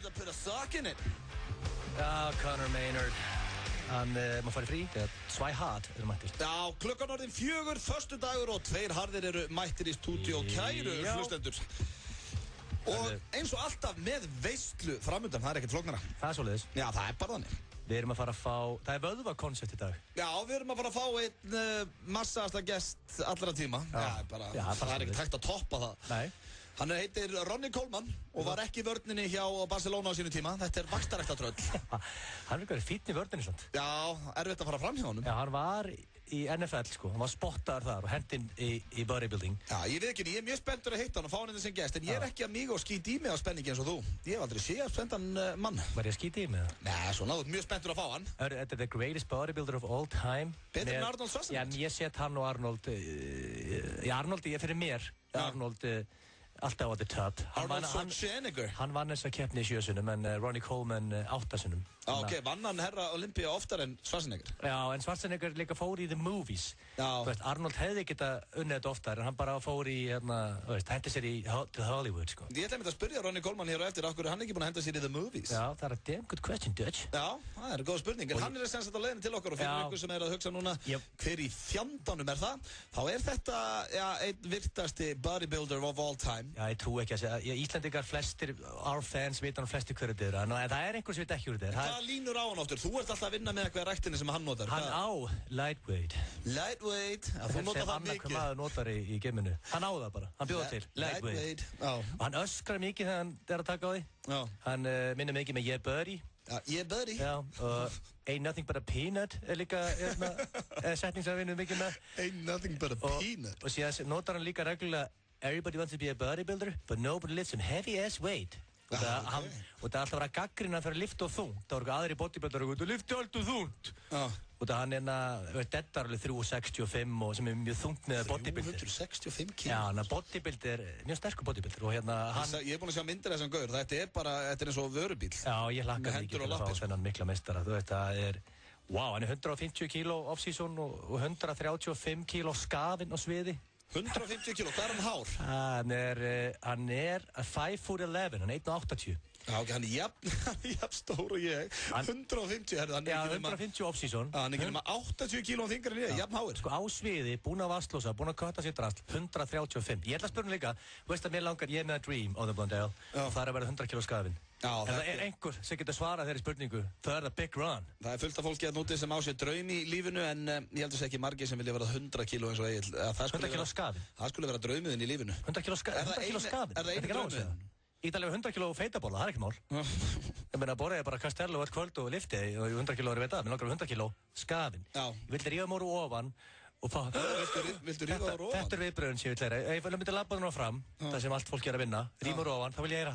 Maynard to put a sock in it. Já, Conor Maynard. Hann má fara í frí, þegar 2 hard eru mættir. Já, klukkan orðin 4, föstudagur og 2 harðir eru mættir í stúdíó kæru hlustendur. Og eins og alltaf með veislu framundan, það ekkert flóknara. Það svoleiðis. Já, það bara þannig. Við erum að fara að fá, það vöðvakoncept í dag. Já, við erum að fara að fá einn massaðasta gest allra tíma. Já, það ekkert hægt að toppa það. Nei. Hann heitir Ronnie Coleman og var ekki í vörninni hjá Barcelona á sínu tíma. Þetta vaxtaræktartröll. Hann verið fínn í vörninni svona. Já, erfitt að fara fram hjá honum. Já, hann var í NFL sko. Hann var spottaður þar og hendinn í bodybuilding. Já, ég veit ekki, ég mjög spenntur að hitta hann og fá hann inn sem gest. En ég ekki að mig og skýt í mig á spenningi eins og þú. Ég hef aldrei séð spenntan mann. Var ég að skýta í mig það? Nei, svona, þú ert mjög spenntur að fá hann. Þetta the greatest bodybuilder of all time. Betur en Arnold Schwarzenegger? Já, ég set hann og Arnold. Arnold, ég fyrir mér. Arnold alltaf á the top. Arnold Schwarzenegger. Hann vann þessa keppni í 7 sinnum en Ronnie Coleman 8 sinnum. Ok, vann hann herra Olympia oftar en Schwarzenegger? Já, en Schwarzenegger líka fór í the movies. Já. Veist, Arnold hefði geta unnið þetta oftar en hann bara fór í, hætti sér til Hollywood, sko. Ég ætla að spyrja Ronnie Coleman hér og eftir, okkur hann ekki búin að henda sér í the movies? Já, það a damn good question, Dutch. Já, það góð spurning, en hann sem sagt á leiðinni til okkar og fyrir ykkur sem að hugsa núna hver í fjandanum það, þá þetta, einn virtasti bodybuilder of all time. Já, ég trú ekki að segja, Íslandingar flestir, our fans vita hann flestir hverju þetta en það einhver sem veit ekki hverju þetta Hvað línur á hann áttur? Þú ert alltaf að vinna með eitthvað ræktinni sem hann notar. Hann á lightweight. Lightweight, þú notar það mikið. Sem maður notar í geminu. Hann á það bara, hann bjóða til. Lightweight. Og hann öskrar mikið þegar hann að taka á því. Já. Hann minnir mikið með yeah buddy. Já, yeah buddy. Já, og ain't nothing but a peanut líka setning sem hann vinnur mikið með. Ain't nothing but a peanut. Og síðan notar hann líka reglulega everybody wants to be a bodybuilder, but nobody lifts some heavy ass weight. Og það er alltaf að vera gaggrina fyrir að lifta og þungt. Það voru aðri bodybuilder og þú lifti allt og þungt. Og það hann deddar alveg 365 og sem mjög þungt með bodybuilder. 365 kíl? Já, hann bodybuilder, mjög sterkur bodybuilder og hann... Ég búin að sjá myndir þess að gaur, þetta eins og vörubíl. Já, ég hlakka mikið til að fá þennan mikla meistara. Þú veit, það hann 150 kíló off-season og 135 kíló skafinn á sviði. 150 kíló, hvað hann hár? Hann 5'11", hann 1'80". Já, ok, hann jafn stór og ég. 150, hann já, 150 off-season. Hann ekki nema 80 kíló þingar en ég, jafn háir. Sko á sviði, búinn að vastlósa, búinn að kötta sér drast, 135. Ég ætla að spyrja líka, þú veist að mér langar, ég er með að dream on the Blondale og það að vera 100 kíló skafinn. Já, en það einhver sem getur svarað þeirri spurningu, það það big run. Það fullt af fólki að núti sem á sér draum í lífinu en ég heldur ekki margir sem vilja vera 100 kíló eins og Egill. 100 kíló skafinn? Það skulle vera draumuðin í lífinu. 100 kíló skafinn? Er það einu draumuðin? Ég tala um 100 kíló feitabóla, það er ekki mál. Ég meina, borðið bara Castello öll kvöld og lifti og 100 kíló er það, mér langar 100 kíló skafinn. Ég vildi rífa móru ofan og fá... Viltu rífa móru ofan? Þetta viðbröðin sem ég vil læra. Ef ég myndi labba núna fram, það sem allt fólk er að vinna, rífa móru ofan, þá vil ég heyra...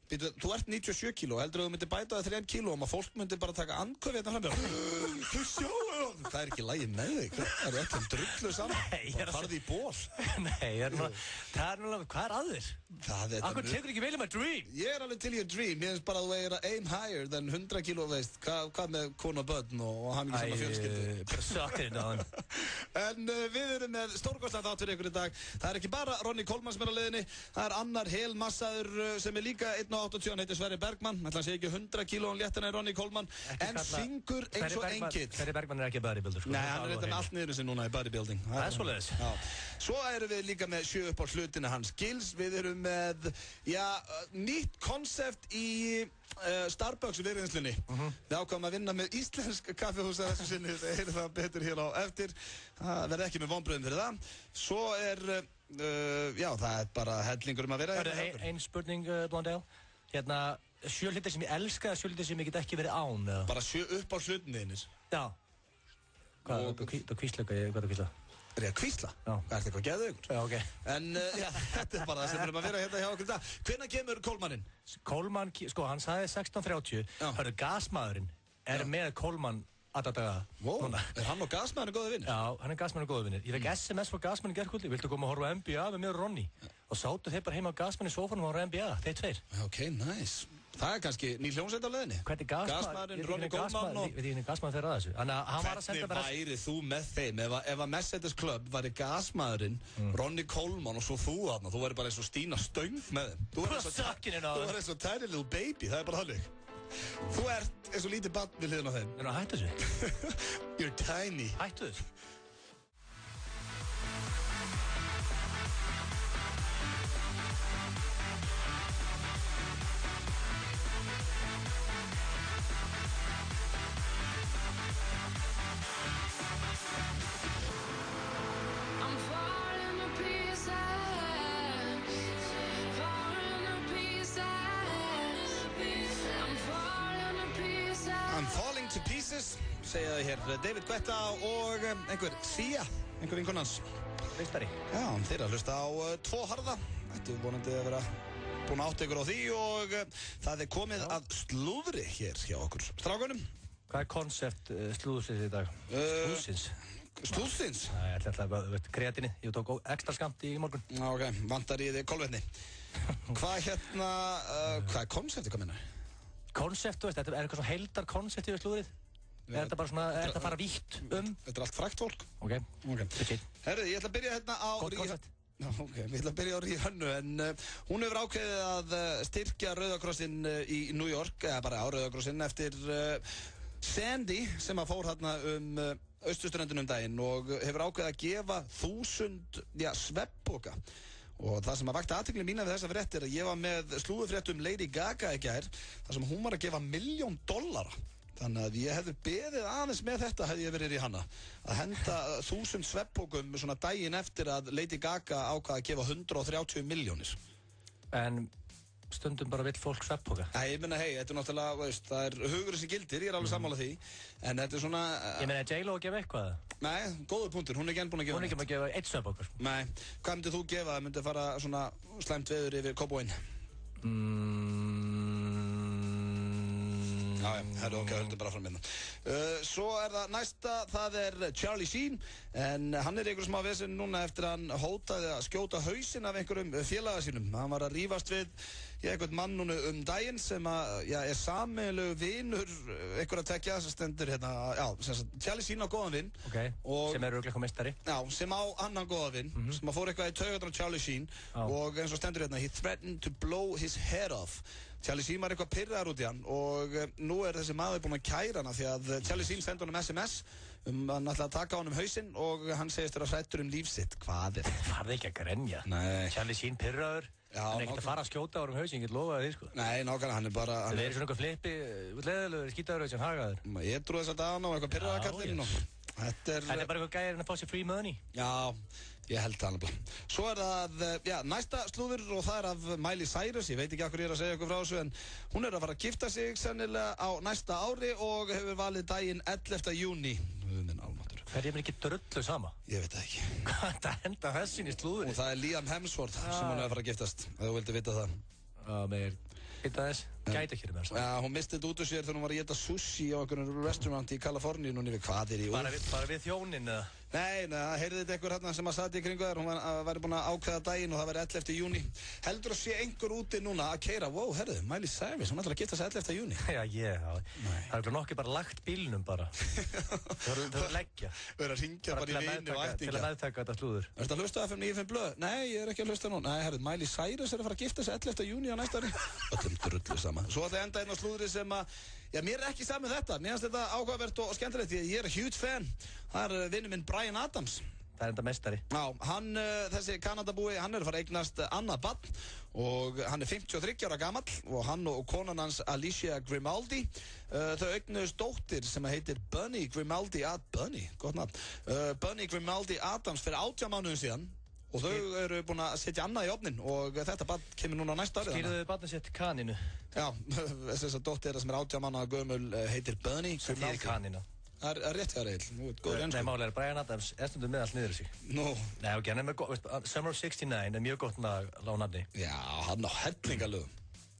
Þú ert 97 kíló, heldur þú myndir bæta það 3 kílóum að fólk myndir bara taka andköf hérna fram Þú sjáu það! Það er ekki lægið með þig, það er ekki drullu saman Það farði í ból Nei, það er náttúrulega, hvað er að þér? Akkur tekur ekki vel um að dream? Ég er alveg til í að dream, ég finnst bara að þú er að aim higher than 100 kíló, veist Hvað með konu og börn og hann ekki sama fjölskyldu Suckerinn á hann En við erum með stórkostlega þátt fyrir ykkur í dag Það er ekki bara Ronnie Coleman sem er á leiðinni Það er annar helmassaður sem er líka 1.80, hann heitir Sverrir Bergman Ætla hann sé ekki 100 kílóum léttina en Ronnie Coleman En syngur eins og engill Sverrir Bergman er ekki bodybuilder Nei, hann er þetta með allt niður sem núna í bodybuilding Það er svoleiðis Svo erum við líka með 7 upp á hlutina hans Gils Við erum með, nýtt konsept í Starbucks virðinslunni Við ákváðum að vinna með íslensk kaffihús að þessu sinni Það er það betur hér á eftir Það verði ekki með vonbröðum fyrir það Svo það er bara hellingur að vera Ein spurning, Blondale Hérna, 7 hlutir sem ég elska 7 hlutir sem ég get ekki verið án Bara 7 upp á hlutinni þínir Já Hvað er kvísla? Er ég að kvísla? Já Það er eitthvað geðu ykkur Já, ok En þetta er bara það sem við erum að vera hérna hjá okkur í dag Hvenær kemur Colemaninn? Coleman, sko, hann sagði 16:30 Hörðu, gasmaðurinn er með Coleman alla daga Er hann og gasmaðurinn góði vinnir? Já, hann er gasmaðurinn góði vinnir Ég fekk SMS frá gasmaðurinn í gærkvöldi Viltu koma að horfa á NBA með mér og Ronny Og sátu þeir bara heima á gasmaðurinn í sófanum og horfa á NBA, þeir tveir Ok, nice Það kannski ný hljómsveit á leiðinni. Hvernig Gasmaðurinn, Ronnie Coleman og... Veit ég hvernig Gasmaður fer að þessu. Þannig að hann var að senda bara... Hvernig væri þú með þeim? Ef að Mercedes Club væri Gasmaðurinn, Ronnie Coleman og svo þú þarna, þú væri bara eins og Stína Stöng með þeim. Þú væri eins og tiny little baby, það er bara þannig. Þú ert eins og lítið barn við hliðina á þeim. Þú hættu þessu. You're tiny. Hættu þessu. Segja það hér, David Guetta og einhver Sia, einhver vinkonans. Leistari. Já, þeir að hlusta á tvo harða. Þetta er vonandi að vera búin átt ykkur á því og það er komið að slúðri hér hjá okkur strákunum. Hvað er konsept slúðsins í dag? Slúðsins? Slúðsins? Það er alltaf kreatinni. Ég tók ekstra skamt í morgun. Ok, vantar í þig kolvetni. Hvað hvað er konseptið, hvað minnar? Konsept, þú veist, þetta er eitthvað svona heildar konsept yfir slúðrið. Er þetta bara svona, er þetta fara vítt Þetta er allt frækt fólk. Ok. Herðu, ég ætla að byrja hérna á... Gott konsept. Ok, ég ætla að byrja á Ríhannu, en hún hefur ákveðið að styrkja Rauða krossinn í New York, eða bara á Rauða krossinn, eftir Sandy, sem að fór hérna austurströndin daginn og hefur ákveðið að gefa 1000 svefnpoka. Og það sem að vakti athygli mína við þessa frétt er að ég var með slúðufrétt Lady Gaga í gær, þar sem hún var að gefa $1 million. Þannig að ég hefði beðið aðeins með þetta hefði ég verið í hana. Að henda 1000 svefnpokum svona daginn eftir að Lady Gaga ákvaða að gefa 130 milljónir. En stundum bara vill fólk svefnpoka? Nei, ég meina, þetta er náttúrulega, veist, það er hugurinn sem gildir, ég er alveg sammála því. En þetta er svona... Ég meina, er J.Lo að gefa eitthvað? Nei, góður punktur, hún er ekki enn búin að gefa. Hún er ekki búin að gefa 1 svefnpoka? Nei, hvað myndir þú gefa? Það myndi fara svona slæmt veður yfir Kópavoginn? Já, herru, ok, höldum bara fram hérna. Svo er það næsta, það er Charlie Sheen, en hann er einhver smá vesen núna eftir að hann hótaði að skjóta hausinn af einhverjum félaga sínum. Hann var að rífast við einhvern mann núna daginn sem er sameiginlegu vinur einhverja tekja sem stendur hérna, Charlie Sheen á góðan vinn. Ok, sem er örugglega meistari. Já, sem á annan góðan vinn, sem að fór eitthvað í taugarnar á Charlie Sheen og eins og stendur hérna, he threatened to blow his head off. Charlie Sheen var eitthvað pirraður út í hann og nú er þessi maður búinn að kæra hana því að Charlie Sheen sendi honum SMS hann ætlaði að taka honum hausinn og hann segist þér að hrættur líf sitt. Hvað er þetta? Farði ekki að grenja. Nei. Charlie Sheen pirraður. Hann er ekkert að fara að skjóta á hausinn, ég get lofaði því, sko. Nei, nákvæmlega, hann er bara... Það er svona eitthvað flippi, leðilegur, skítaður sem hagaður. Ég trú þess að dana og eitthvað pirraðarkallinn og... Þetta er bara eitthvað gæðir að fá sér free money. Já, ég held það alveg. Svo er það, næsta slúður og það er af Miley Cyrus. Ég veit ekki hvað ég er að segja ykkur frá þessu en hún er að fara að gifta sig sennilega á næsta ári og hefur valið daginn 11. júní. Það er mér ekki drullu sama. Ég veit það ekki. Hvað er það henda þessin í slúðurinn? Og það er Liam Hemsworth sem hún er að fara að giftast, ef þú vildi vita það. Hitta þess, gæti ekki með þess. Já, hún misti þetta út úr sér þegar hún var að geta sushi á einhverjum restaurant í Kaliforníu núna yfir hvað er í úr. Bara við þjónin eða? Nei, það heyrði þetta einhver hérna sem að sati í kringu þær, hún væri búin að ákveða daginn og það væri 11. júní. Heldur að sé einhver úti núna að keyra, wow, herðu, Miley Cyrus, hún ætlar að gifta sig 11. júní. Já, það er nokkið bara lagt bílnum bara. Það er að leggja. Það er að ringja bara í vini og ættingja. Til að meðtaka þetta slúður. Ertu að hlusta á FM 95 blöð? Nei, ég er ekki að hlusta nú. Nei, herðu, Miley Cyrus er að fara að gifta sig 11. júní á næsta ári. Öllum drullu sama. Svo ætla ég enda einn á slúðri sem að, mér er ekki saman þetta. Mér finnst þetta áhugavert og skemmtilegt því ég er huge fan. Það er vinur minn Bryan Adams. Það er enda meistari. Já, þessi Kanadabúi, hann er að fara að eignast annað barn og hann er 53 ára gamall og hann og konan hans Alicia Grimaldi þau eignuðust dóttir sem heitir Bunny Grimaldi Bunny Grimaldi Adams fyrir 18 mánuðum síðan og þau eru búin að setja annað í ofnin og þetta barn kemur núna næsta ári. Skýrðu þau barnið sér kaninu? Já, þess að dóttir sem er 18 mánuða gömul heitir Bunny Grimaldi. Það er kanina. Það er rétt hjá þér, Egil. Nei, málega er Bryan Adams stundum með allt niður sig. Nú. Nei, ok, hann er með gott, Summer of 69 er mjög gott nafni. Já, hann á hellingalögum.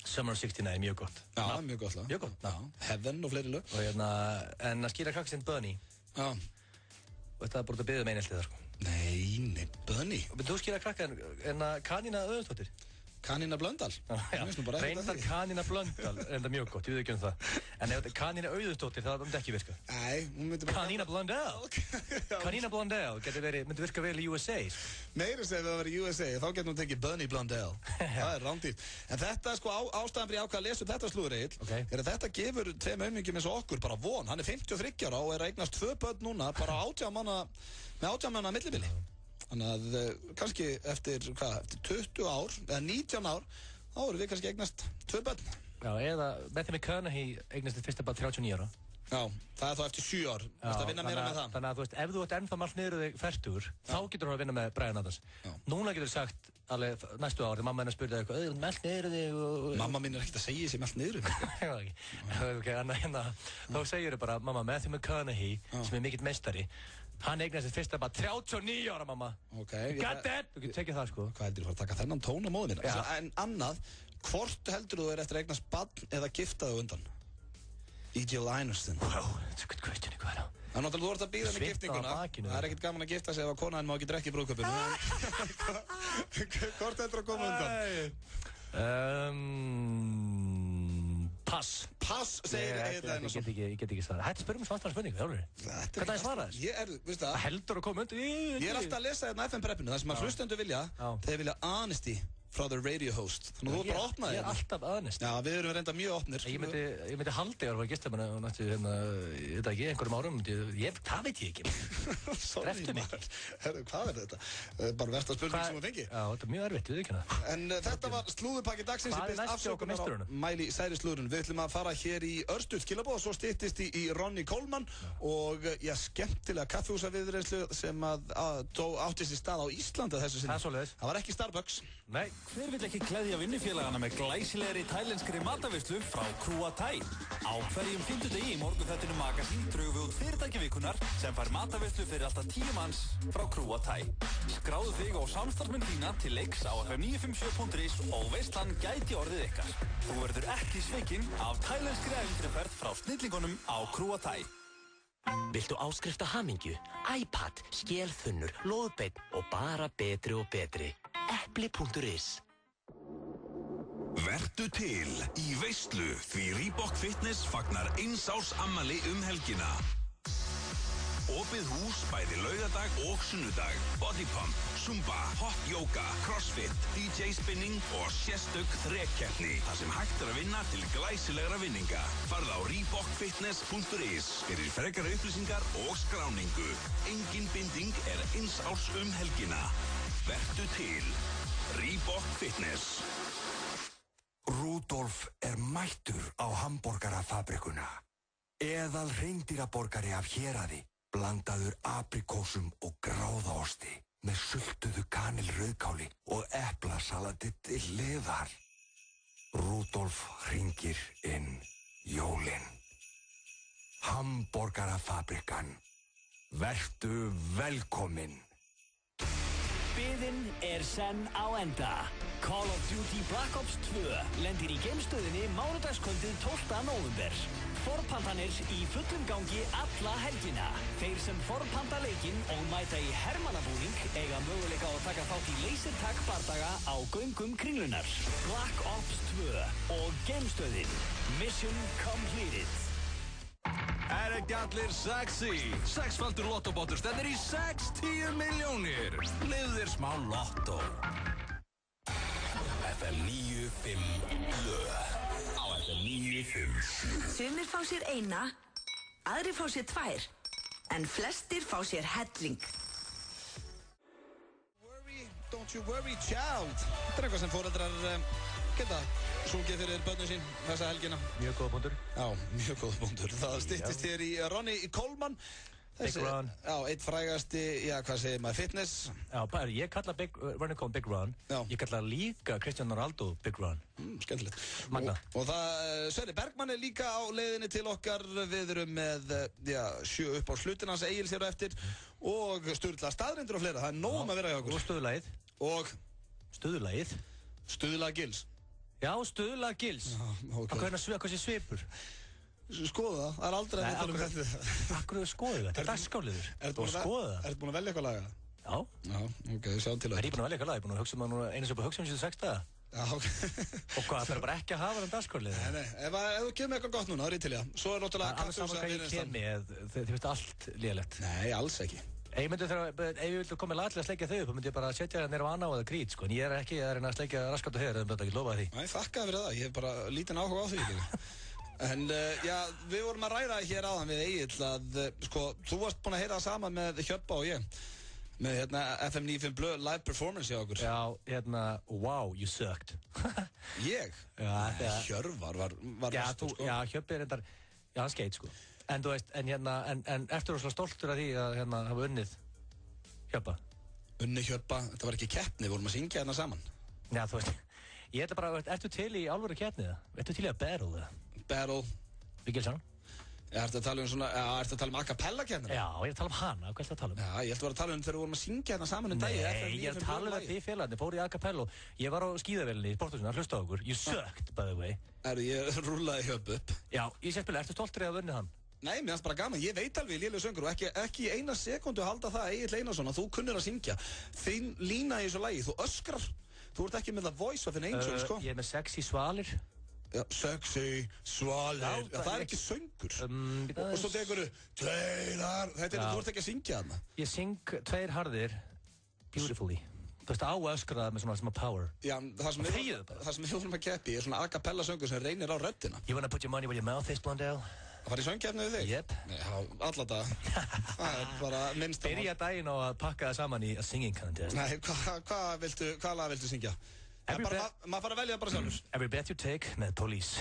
Summer of 69 er mjög gott. Já, mjög gott lag. Mjög gott. Já, Heaven og fleiri lög. Og en að skýra krakkinn Bunny. Já. Og þetta er búin að byggja einheltið þar, sko. Nei, Bunny. Og þú skýra krakkinn, en að kanina Öðunsdóttir? Kanína Blöndal. Reyndar Kanína Blöndal, enda mjög gott, ég veit ekki það. En ef þetta er Kanína Auðunsdóttir, það myndi ekki virka. Nei, hún myndi bara... Kanína Blöndal. Kanína Blöndal myndi virka vel í USA. Meira segir við að vera í USA, þá getur hún tekið Bunny Blöndal. Það rándýrt. En þetta, ástæðan fyrir ákvað að lesa þetta slúðreill, er að þetta gefur tveim aumingjum eins og okkur bara von. Hann er 53 ára og er að eignast 2 börn núna, bara 18 mánaða millibili. Þannig að kannski eftir 20 ár, eða 19 ár, þá erum við kannski eignast 2 börn. Já, eða Matthew McConaughey eignast þitt fyrsta barn 39 ára. Já, það er þá eftir 7 ár. Það er að vinna meira með það. Þannig að þú veist, ef þú ert ennþá margt niður þig fertugur, þá getur þú að vinna með Bryan Adams. Núna getur þú sagt, alveg næstu ár, þegar mamma hennar spurði eitthvað, meld niður þig og... Mamma mín er ekkert að segja þessi meld niður þig. Þá segir þau bara, mamma, Matthew McConaughey, sem er mikill meistari, hann eignast þitt fyrsta bara 39 ára, mamma. Ok. Got that? Þú getur tekið það, sko. Hvað heldur þú að fara að taka þennan tón á móðu mína? En annað, hvort heldur þú eftir að eignast barn eða gifta þig undan? E.J. Linerson. Wow, that's a good question, hvað er það? Það er náttúrulega þú ert að býða með giftinguna. Það er ekkert gaman að gifta sig ef að konan má ekki drekka í brúðkaupinu. Hvort heldur að koma undan? Pass. Pass, segir Egill Einarsson. Ég get ekki svarað. Hætti spyrjum svartan spurningu, þjálfur. Hvernig er svarað þess? Veistu það? Heldur að koma undan? Ég er alltaf að lesa hérna FM-preppinu, það sem að hlustendur vilja, þeir vilja honesty frá the radio host. Þannig að þú ert bara að opna þig. Ég er alltaf honest. Já, við erum reynda mjög opnir. Ég myndi halda ég að vera gista og nættu, ég veit ekki, einhverjum árum, það veit ég ekki. Dreftu mig. Herru, hvað er þetta? Bara versta spurning sem þú fengi. Já, þetta er mjög erfitt, við ekki hana. En þetta var slúðurpakki dagsins. Hvað er næstu okkur meisturunum? Mæli Særi slúðurinn. Við ætlum að fara hér í örstuð skilaboð og svo styttist í Ronny Coleman og skemmtilega kaffihúsaviðreynslu sem átti sér stað á Íslandi þessu sinni. Það var ekki Starbucks. Nei. Hver vill ekki kveðja vinnufélagana með glæsilegri tælenskri mataveislu frá Krúa Thai? Á hverjum fimmtudegi í morgunþættinu Magasín drögum við út fyrirtæki vikunnar sem fær mataveislu fyrir alltaf 10 manns frá Krúa Thai. Skráðu þig og samstarfsmenn þína til leiks á fm957.is og veislan gæti orðið ykkar. Þú verður ekki svikinn af tælenskri ævintýraferð frá snillingunum á Krúa Thai. Viltu áskrifta hamingju, iPad, skélþunnur, lóðbeinn og bara betri og betri? Epli.is. Vertu til í veislu því Reebok Fitness fagnar 1 árs afmæli helgina. Opið hús bæði laugardag og sunnudag. Body pump, zumba, hot yoga, crossfit, DJ spinning og sérstök þrekkeppni. Það sem hægt er að vinna til glæsilegra vinninga. Farðu á reebokfitness.is fyrir frekara upplýsingar og skráningu. Engin binding 1 árs helgina. Vertu til. Reebok Fitness. Rudolf mættur á hamborgarafabrikuna. Eðal hreindýraborgari af héraði, blandaður aprikósum og gráðaosti með sultuðu kanilrauðkáli og eplasalati til hliðar. Rudolf hringir inn jólin. Hamborgarafabrikan. Vertu velkominn. Biðin senn á enda. Call of Duty Black Ops 2 lendir í geimstöðinni mánudagskvöldið 12. nóvember. Forpantanir í fullum gangi alla helgina. Þeir sem forpanta leikinn og mæta í hermannabúning eiga möguleika á að taka þátt í lasertag bardaga á göngum kringlunar. Black Ops 2 og geimstöðin. Mission completed. Ekki allir sexy. 6-faldur lottobátur stendur í 60 milljónir. Lifðu þér smá lottó. FM 95 blöð. Á FM 95. Sumir fá sér eina, aðrir fá sér 2, en flestir fá sér helling. Don't you worry, child. Þetta er eitthvað sem foreldrar geta sungið fyrir börnum sín þessa helgina. Mjög góða punktur. Já, mjög góða punktur. Það styttist hér í Ronny Coleman. Big Ron. Já, eitt frægasti, hvað segir maður, fitness. Já, ég kalla Ronny Coleman Big Ron. Já. Ég kalla líka Cristiano Ronaldo Big Ron. Skemmtilegt. Magna. Og Sverri Bergmann er líka á leiðinni til okkar. Við erum með 7 upp á slutin hans Egils hér á eftir og Sturla staðreyndir og fleira. Það er nóg að vera hjá okkur. Og stöðulagið. Og Stöðulagið. Stuðla Gils. Já, Stuðla Gils. Okay. Hvað sé svipur? Skoða það, það er aldrei að tala þetta. Akkur skoðu þetta, þetta er dagskáliður. Ertu búin að velja eitthvað laga? Já. Já, ok, sjáum til það. Er ég búin að velja eitthvað laga? Ég er búin að hugsa um það einu sem búin að hugsa um síðan 6 daga. Já, ok. Og hvað, það er bara ekki að hafa það dagskólið? Nei, ef þú kemur eitthvað gott núna, þá er ég til í það. Svo er náttúrulega kaffihús að vinna. Þið finnst allt lélegt. Nei, alls ekki. Ef ég vildi koma latlega að sleikja þau upp, þá myndi ég bara setja það nýra á Anna og það grít, sko. En ég er ekki að reyna að sleikja raskat og hér, það ekki lofa því. Nei, þakka fyrir það. Ég hef bara lítinn áhuga á því. En, já, við vorum að ræða hér áðan við Egill að, sko, þú varst búinn að heyra það sama með Hjöbba og ég. Með, FM 95 Blöð live performance hjá okkur. Já, wow, you sucked. Ég? Já, Hjörvar var mestur, sko. Já, Hjöbbi er endar, já, hann skeit, sko. En þú veist, en eftir þú svo stoltur af því að hafa unnið Hjöbba? Unnið Hjöbba, þetta var ekki keppni, við vorum að syngja hérna saman. Já, þú veist, ég ætla bara, ertu til í alvöru keppni það? Ertu til í að battle það? Battle. Vigilsson? Ertu að tala um svona, ertu að tala um a cappella keppnina? Já, ég er að tala um hana, hvað ertu að tala um? Já, ég ætla að vera að tala um þegar við vorum að syngja hérna saman daginn. Nei, ég er að tala um þetta í félagarnir, fór í a cappella og ég var á skíðavélinni í sporthúsinu að hlusta á okkur. You sucked, by the way. Ég rúllaði Hjöbbu upp. Já, ég sé spila, ertu stoltur í að vunni hann? Nei, mér finnst bara gaman, ég veit alveg lélegur söngur og ekki í eina sekundu halda það Egill Einarsson að þú kunnir að syngja. Þín lína í þessu lagi, þú öskrar. Þú ert ekki með the voice of an angel, sko. Ég er með sexy svalir. Já, sexy svalir. Já, það er ekki söngur. Og svo tekur þú, tveir, þú ert ekki að syngja þarna. Ég syng tveir harðir, beautifully. Þú veist, á öskraða með svona power. Já, það sem við vorum að keppi er svona a cappella söngur sem reynir á röddina. You wanna put your money where your mouth is, Blondell? Það var í söngkeppni við þig? Jep. Nei, alla daga. Það er bara minnst að... Byrja daginn á að pakka það saman í a singing contest. Nei, hvað lag viltu syngja? Maður fara að velja bara sjálfur. Every breath you take með Police.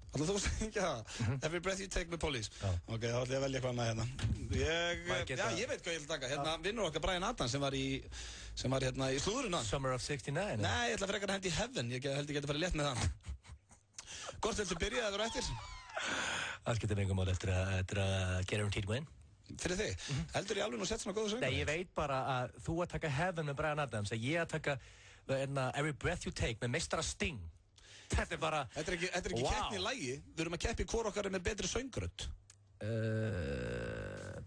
Ætlar þú að syngja það? Every breath you take með Police. Ok, þá ætla ég að velja hvað maður hérna. Já, ég veit hvað ég vil taka. Hérna vinnur okkar Brian Adams sem var hérna í slúðurinn. Summer of 69. Nei, ég ætla að frekar hendi Heaven. Ég held ég geti farið létt með hann. Hvort viltu byrja eða þú eftir? Það skiptir mig mál eftir að guaranteed win. Fyrir þig? Heldur ég alveg nú sett svona góðu söngur? Nei, ég veit bara að þú að taka Heaven með Brian Adams, að ég að taka Every Breath You Take með meistara Sting. Þetta er bara... Þetta er ekki keppni í lagi. Við erum að keppi hvor okkar er með betri söngrödd.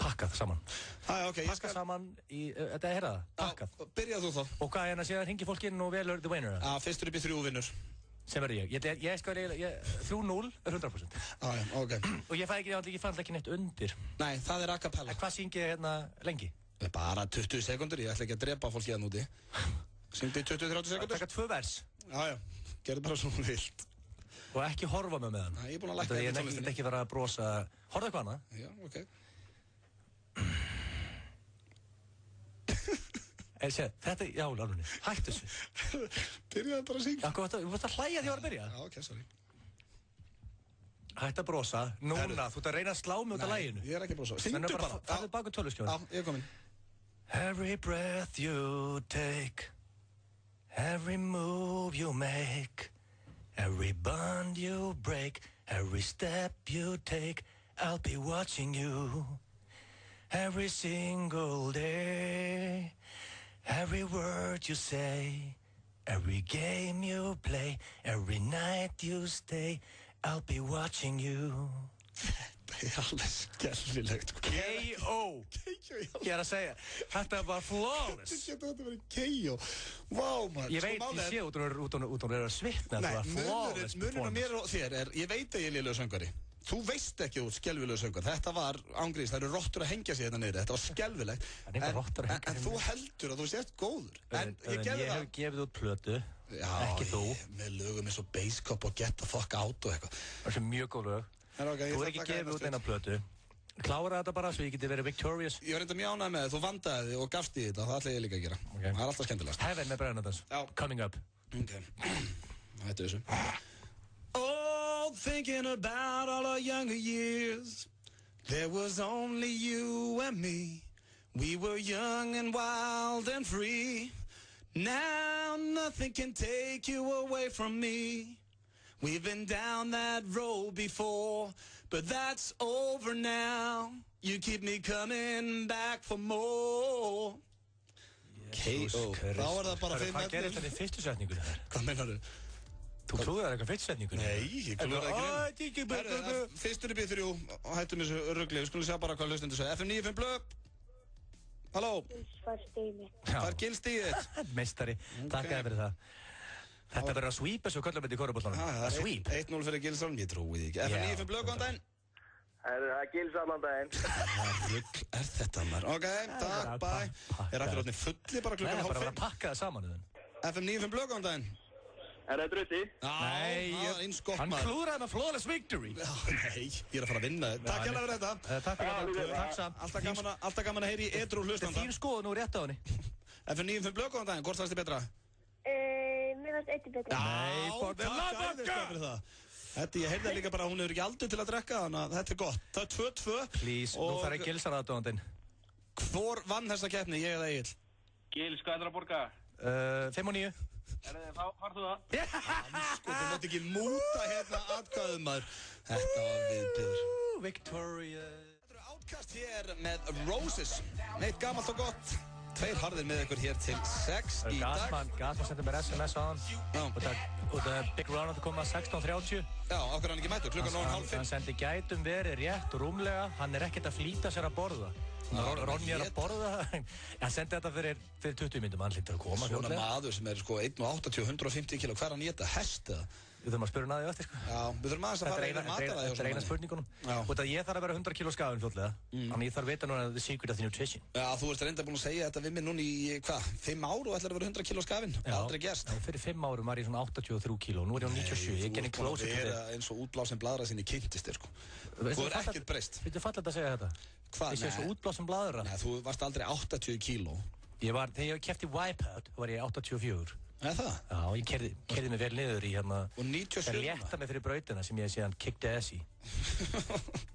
Pakkað saman. Pakkað saman í... Þetta er það? Pakkað. Byrjað þú þá. Og hvað er að hringi fólk inn og velur the winner? Fyrstur upp í 3 vinnur. Sem verður ég. Ég sko 3-0 er 100%. Ok. Og ég fann ekki neitt undir. Nei, það er a cappella. Hvað syngi ég hérna lengi? Bara 20 sekundur, ég ætla ekki að drepa fólki hérna úti. Syngdi í 20-30 sekundur. Taka 2 vers. Já, gerðu bara svona vilt. Og ekki horfa mig með hann. Nei, ég er búinn að lækka þetta tónlistinni. Ég er ekki verið að brosa. Horfðu eitthvað hana? Já, ok. Þetta, já, alveg, hættu þessu. Byrjaði bara að syngja. Þú vorst að hlæja því að ég var að byrja. Já, ok, sorry. Hættu að brosa. Núna, þú ert að reyna að slá mig út af læginu. Nei, ég er ekki að brosa. Syngdu bara. Það er baka töluskjóðan. Já, ég er komin. Every breath you take, every move you make, every bond you break, every step you take, I'll be watching you. Every single day, every word you say, every game you play, every night you stay, I'll be watching you. Þetta er alveg skellilegt. K.O. Ég er að segja, þetta var flawless. Þetta verið K.O. Vá, maður. Ég veit, ég sé út hún er að svitna. Nei, munurinn á mér og þér er, ég veit að ég er lélegur söngvari. Þú veist ekki út skelvilegur söngvar. Þetta var ángríns, það eru rottur að hengja sig hérna niður. Þetta var skelvilegt. En þú heldur að þú sést góður. En ég gerði það. Ég hef gefið út plötu, ekki þú. Með lögum eins og Bass Cop og Get the Fuck Out og eitthvað. Það er mjög góð lög. Þú er ekki gefið út eina plötu. Klára þetta bara svo ég geti verið victorious. Ég var reynda mjög ánægð með þið. Þú vandaði þig og gafst í þetta. Það ætla ég líka að gera. Það er alltaf skemmtilegast. Heaven með Brian Adams. Coming up. Ok. Hættu þessu. Oh, thinking about all our younger years. There was only you and me. We were young and wild and free. Now nothing can take you away from me. We've been down that road before, but that's over now. You keep me coming back for more. K.O. Þá er það bara 5 Hvað gerist þetta í fyrstu setningunni þar? Hvað meinar þú? Þú klúðar eitthvað fyrstu setningunni? Nei, ég klúðar ekki. Fyrstur upp í 3 og hættum þessu rugli. Við skulum sjá bara hvað hlustendur segja. FM 95 Blöð. Halló. Far stíðið mitt. Far gilstíðið þitt. Meistari, takk fyrir það. Þetta verður að sweepa svo köllum við í korfuboltanum. Að sweep? 1-0 fyrir Gilsson, ég trúi því ekki. FM95 Blöð, góðan daginn. Það er Gils allan daginn. Rugl, þetta maður? Ok, takk, bye. Allir orðnir fulli bara klukkan hálf 5? Nei, bara að pakka það saman í þenn. FM95 Blöð, góðan daginn. Er það Drutti? Nei, hann klúðraði með flawless victory. Nei, ég er að fara að vinna. Takk hérlega fyrir þetta. Takk fyrir þetta. Takk samt. Alltaf gaman að heyri í edrú hlustanda. Þetta er þín skoðun úr rétt á henni. FM95 Blöð, góðan daginn. Hvort fannst þið betra? Mér fannst eitt betra. Nei, takk fyrir það. Þetta, ég heyrði líka bara að hún hefur ekki aldur til að drekka, þannig að þetta er gott. Það er 2-2. Please, nú þarf að Gils aðdáðandinn. Hvor vann þessa keppni, ég eða Egill? Gils, hvað er það að borga? 5 og 9. Farðu það? Sko, þú mátt ekki múta hérna atkvæðum maður. Þetta var viðbyrður. Victoria. Þetta eru Outkast hér með Roses. Neitt gamalt og gott. 2 harðir með ykkur hér til 6 í dag. Gasman sendi mér SMS á hann. Og það Big Ronald kom að 16:30. Já, okkur hann ekki mættur, klukkan 4:30. Hann sendi gætum verið rétt og rúmlega. Hann er ekkert að flýta sér að borða. Ronny er að borða. Hann sendi þetta fyrir 20 minnum. Hann hlýttur að koma. Svona maður sem er sko 1,80 og 150 kilo. Hvað er hann í þetta? Hest eða? Við þurfum að spura hann að því eftir sko. Já, við þurfum aðeins að fara yfir mataræði. Þetta er eina spurningunum. Og þetta ég þarf að vera 100 kilo skafinn fljótlega. Þannig ég þarf að vita núna the secret of the nutrition. Já, þú ert reynda búin að segja þetta við mig núna í, hvað, 5 ár og ætlar að vera 100 kilo skafinn. Aldrei gerst. Já, fyrir 5 árum var ég svona 83 kíló. Nú er ég á 97. Ég er getting closer to það. Þú er eins og útblásin bladra sinni kynntist þér sko. Þú er ekkert breyst. Þetta er fallegt að segja þetta. Hvað? Ég sé svo útblásin bladra. Nei, þú varst aldrei 80 kíló. Þegar ég keypti Wipeout var ég 84. Er það? Já, ég keyrði mig vel niður í hérna. Og 97? Það létta mig fyrir brautina sem ég síðan kicked ass í.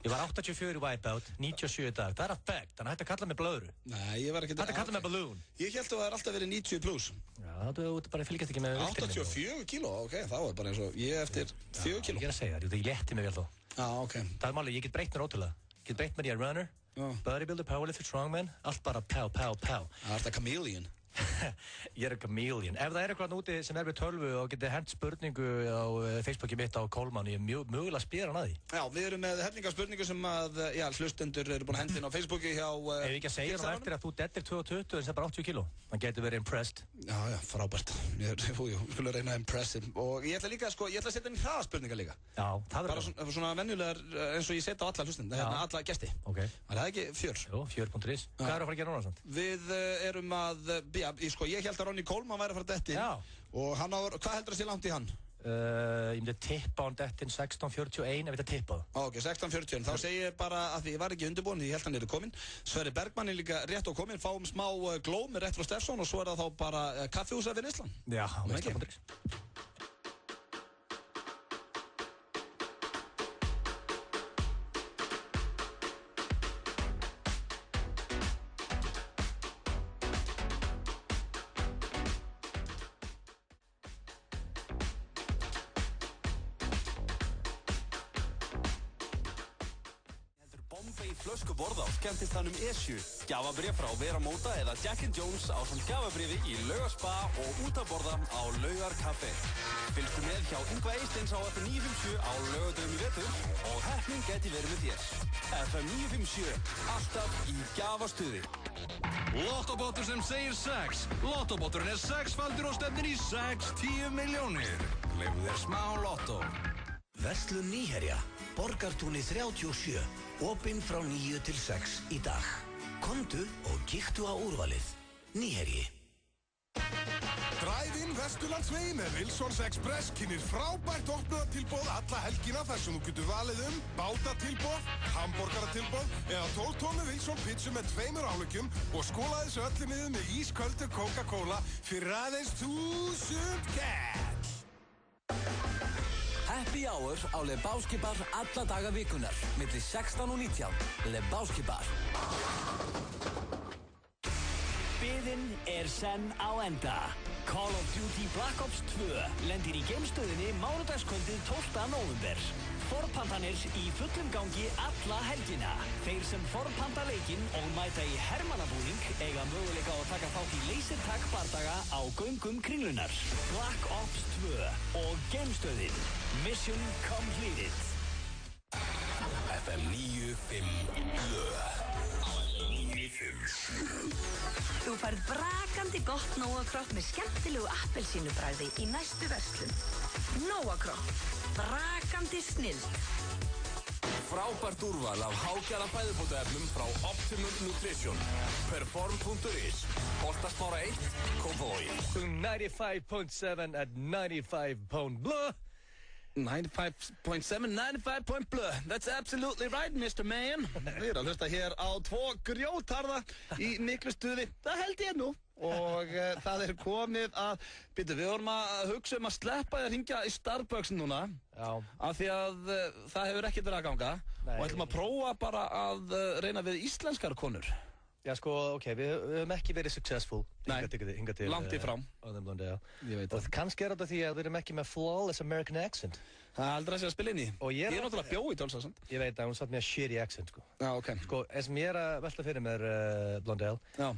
Ég var 84 í Wipeout, 97 í dag. Það er að fact, þannig að hætti að kalla mig blöðru. Nei, ég var ekki... Hætti að kalla mig balloon. Ég held að það er alltaf verið 90 plus. Já, þú bara fylgjast ekki með viktinni. 84 kíló, ok, það var bara eins og ég eftir 4 kíló. Ég er að segja það, ég létti mig vel þó. Já, ok. Það er málið, ég get breytt mér ótrúlega. Ég get breytt mér í að runner, bodybuilder, powerlifter, strongman, allt bara pow. Það er þetta chameleon. Ég er chameleon. Ef það er eitthvað úti sem er við tölvu og getið hent spurningu á Facebooki mitt á Kólmann, ég er mögulega spyrir hann að því. Já, við erum með hellinga spurningu sem að, hlustendur eru búin að henda inn á Facebooki hjá... Ef ekki að segja hann eftir að þú dettir 2020 en það er bara 80 kíló. Hann getur verið impressed. Já, frábært. Ég skulle reyna að impressa him. Og ég ætla líka, ég ætla að setja inn hraðaspurningar líka. Já, það er bara svona venjulegar eins og ég setja á alla hlustenda, alla gesti. Ok. Það er ekki fjör. Jú, fjör.is. Hvað er að fara að gera núna samt? Við erum að, ég held að Ronny Coleman væri að fara detti og hann á, hvað heldur að sé langt í hann? Ég myndi tippa á hann dettin 16:41 ef þetta tippað. Ok, 16:41, þá segi ég bara að því ég var ekki undirbúinn, ég held hann eru kominn. Sverri Bergmann er líka rétt á kominn, fáum smá glóm rétt frá Steffsson og svo er það þá bara kaffihúsið fyrir Ísland. Já, veistla.is. Flöskuborð á skemmtistanum Esju, gjafabréf frá Vera Móta eða Jack & Jones á samt gjafabréfi í Laugarspa og út að borða á Laugarkaffi. Fylgstu með hjá Yngva Eistins á FM 957 á Laugadöfum í vetur og heppnin geti verið með þér. FM 957, alltaf í gjafastuði. Lottobótur sem segir 6. Lottobóturinn er 6-faldur og stefnir í 6-10 milljónir. Leyfðu þér smá lottó. Verslun Nýherja, Borgartúni 37, opinn frá 9 til 6 í dag. Komdu og kíktu á úrvalið. Nýherji. Drive-in Vesturlandsvegi með Wilsons Express kynir frábært opnunartilboð alla helgina þar sem þú getur valið bátatilboð, hamborgaratilboð eða 12 tómu Wilson pizzu með 2 áleggjum og skóla þessu öllu niður með ísköldu Coca-Cola fyrir aðeins 1000 kall. Happy Hour á Lebowski Bar alla daga vikunar, milli 16 og 19. Lebowski Bar. Biðin er senn á enda. Call of Duty Black Ops 2 lendir í geimstöðinni mánudagskvöldið 12. nóvember. Forpantanir í fullum gangi alla helgina. Þeir sem forpanta leikinn og mæta í hermannabúning eiga möguleika á að taka þátt í lasertag bardaga á göngum Kringlunar. Black Ops 2 og geimstöðin. Mission completed. FM 95 blöð. 957. Þú færð brakandi gott Nóa-kropp með skemmtilegu appelsínubragði í næstu verslun. Nóa-kropp. Brakandi snilld. Frábært úrval af hágæða fæðubótaefnum frá Optimum Nutrition. Perform.is. Holtasmára 1, Kópavogi. 95.7 at 95.blah. 95.7, 95.blah. That's absolutely right, Mr. Man. Við erum að hlusta hér á 2 grjótharða í miklu stuði. Það held ég nú. Og það komið að, við vorum að hugsa að sleppa því að hringja í Starbucks núna. Já. Af því að það hefur ekkert verið að ganga. Nei. Og ætlum að prófa bara að reyna við íslenskar konur. Já, sko, ok, við höfum ekki verið successful. Nei, hingað til langt í frám. Ég veit það. Og kannski þetta því að við erum ekki með flawless American accent. Það er aldrei að segja að spila inn í. Ég er náttúrulega bjó í Tólsa. Ég veit að hún satt með shitty accent, sko. Já, ok. Sko, eins sem ég er að velta fyrir mér, Blondell. Já.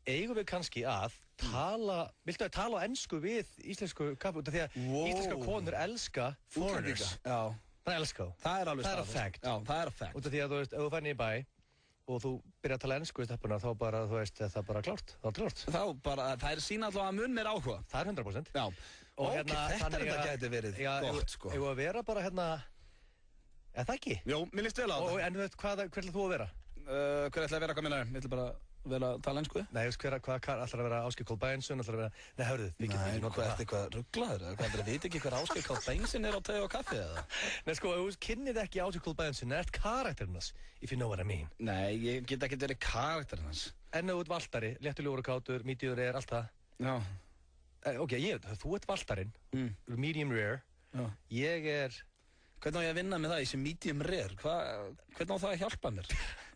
Eigum við kannski að viltu að tala á ensku við íslensku kaffi út af því að íslenska konur elska foreigners. Já. Það elska þú. Það er alveg staðfest. Það er að fact. Já, það er að fact. Út af því að þú veist, ef þú fær niður í bæ og þú byrjar að tala ensku í steppuna, þá bara, þú veist, það er bara klárt. Það er klárt. Þá bara, það er sína alltaf að munn er áhuga. Það er 100%. Já. Og þetta gæti verið gott, sko. Eigum að vera bara hérna, eða það ekki? Jó, mér líst vel á það. En þú veit, hver ætlar þú að vera? Hver ætlar að vera, hvað minnar? Ég ætla bara vel að tala ensku? Nei, þú veist hvað ætlar að vera Ásgeir Kól Bænsson, ætlar að vera... Nei, hörðu, við getum ekki hvað ertu eitthvað rugglaður? Hvað veit ekki hver Ásgeir Kól Bænsson er á tau og kaffi eða? Nei, sko, þú kynnið ekki Ásgeir Kól Bænsson, það ert karakterinn hans, if you know what I mean. Nei, ég get ekki verið karakterinn hans. En þú ert valtari, léttulegur og kátur, medium rare, allt það. Já. Ok, þú ert valtarinn, medium rare. Já. Ég er... Hvernig á ég að vinna með það í sem medium rare? Hvernig á það að hjálpa mér?